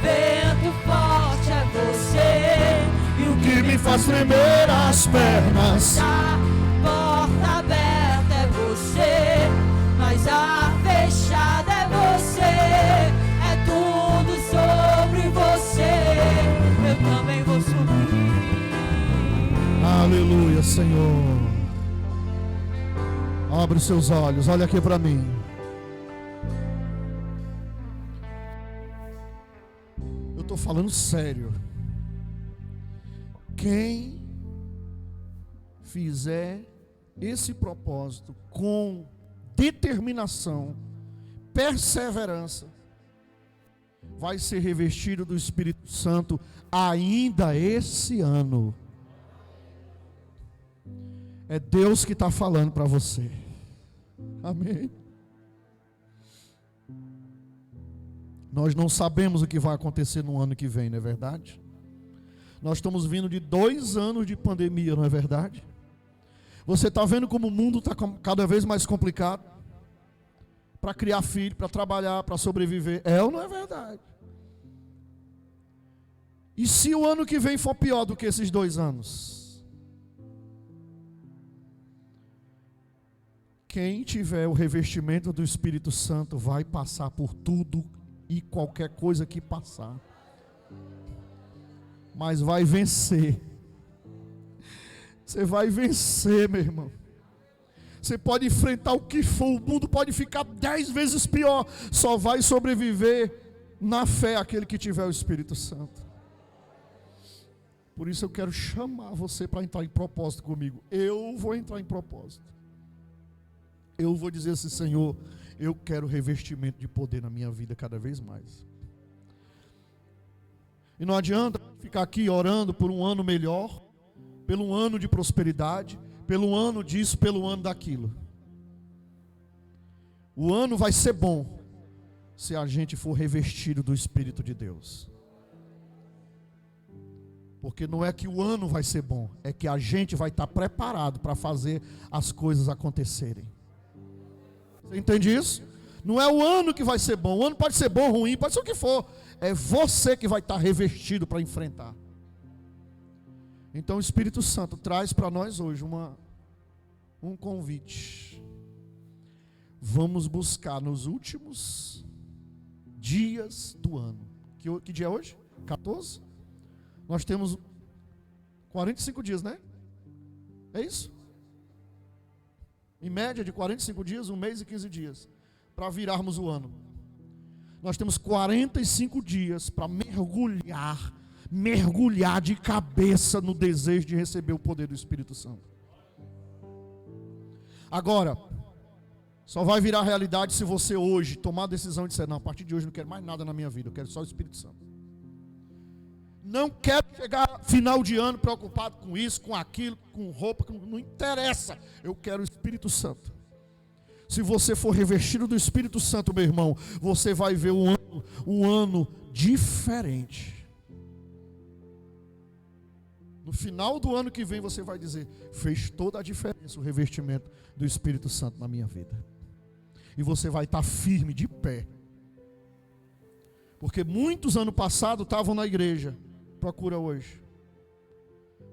Speaker 3: vento forte é você,
Speaker 4: e o que me faz tremer as pernas,
Speaker 3: a porta aberta é você, mas a fechada é você, é tudo sobre você. Eu também vou subir.
Speaker 4: Aleluia, Senhor. Abre os seus olhos, olha aqui para mim. estou falando sério. Quem fizer esse propósito com determinação, perseverança, vai ser revestido do Espírito Santo ainda esse ano. É Deus que está falando para você. Amém. Nós não sabemos o que vai acontecer no ano que vem, não é verdade? Nós estamos vindo de 2 anos de pandemia, não é verdade? Você está vendo como o mundo está cada vez mais complicado? Para criar filho, para trabalhar, para sobreviver. É ou não é verdade? E se o ano que vem for pior do que esses 2 anos? Quem tiver o revestimento do Espírito Santo vai passar por tudo e qualquer coisa que passar. Mas vai vencer. Você vai vencer, meu irmão. Você pode enfrentar o que for, o mundo pode ficar 10 vezes pior. Só vai sobreviver na fé aquele que tiver o Espírito Santo. Por isso eu quero chamar você para entrar em propósito comigo. Eu vou entrar em propósito. Eu vou dizer assim: Senhor, eu quero revestimento de poder na minha vida cada vez mais. E não adianta ficar aqui orando por um ano melhor, pelo um ano de prosperidade, pelo ano disso, pelo ano daquilo. O ano vai ser bom se a gente for revestido do Espírito de Deus. Porque não é que o ano vai ser bom, é que a gente vai estar preparado para fazer as coisas acontecerem. Você entende isso? Não é o ano que vai ser bom. O ano pode ser bom, ruim, pode ser o que for. É você que vai estar revestido para enfrentar. Então o Espírito Santo traz para nós hoje um convite. Vamos buscar nos últimos dias do ano. Que dia é hoje? 14? Nós temos 45 dias, né? É isso? Em média de 45 dias, 1 mês e 15 dias, para virarmos o ano. Nós temos 45 dias para mergulhar de cabeça no desejo de receber o poder do Espírito Santo. Agora, só vai virar realidade se você hoje tomar a decisão de dizer: não, a partir de hoje não quero mais nada na minha vida, eu quero só o Espírito Santo. Não quero chegar final de ano preocupado com isso, com aquilo, com roupa, não interessa. Eu quero o Espírito Santo. Se você for revestido do Espírito Santo, meu irmão, você vai ver um ano diferente. No final do ano que vem você vai dizer: fez toda a diferença o revestimento do Espírito Santo na minha vida. E você vai estar firme, de pé. Porque muitos ano passado estavam na igreja, procura hoje.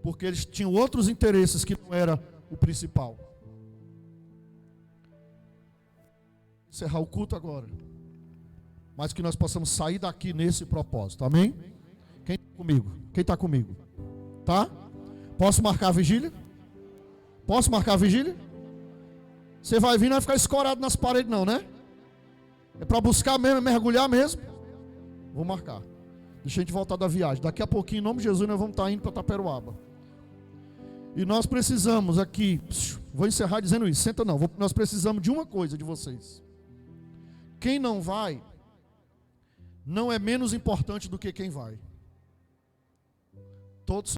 Speaker 4: Porque eles tinham outros interesses que não era o principal. Encerrar o culto agora. Mas que nós possamos sair daqui nesse propósito. Amém? Quem está comigo? Quem está comigo? Tá? Posso marcar a vigília? Posso marcar a vigília? Você vai vir e não vai ficar escorado nas paredes não, né? É para buscar mesmo, mergulhar mesmo? Vou marcar. Deixa a gente voltar da viagem. Daqui a pouquinho, em nome de Jesus, nós vamos estar indo para Taperoaba. E nós precisamos aqui, vou encerrar dizendo isso, senta não, nós precisamos de uma coisa de vocês. Quem não vai, não é menos importante do que quem vai. Todos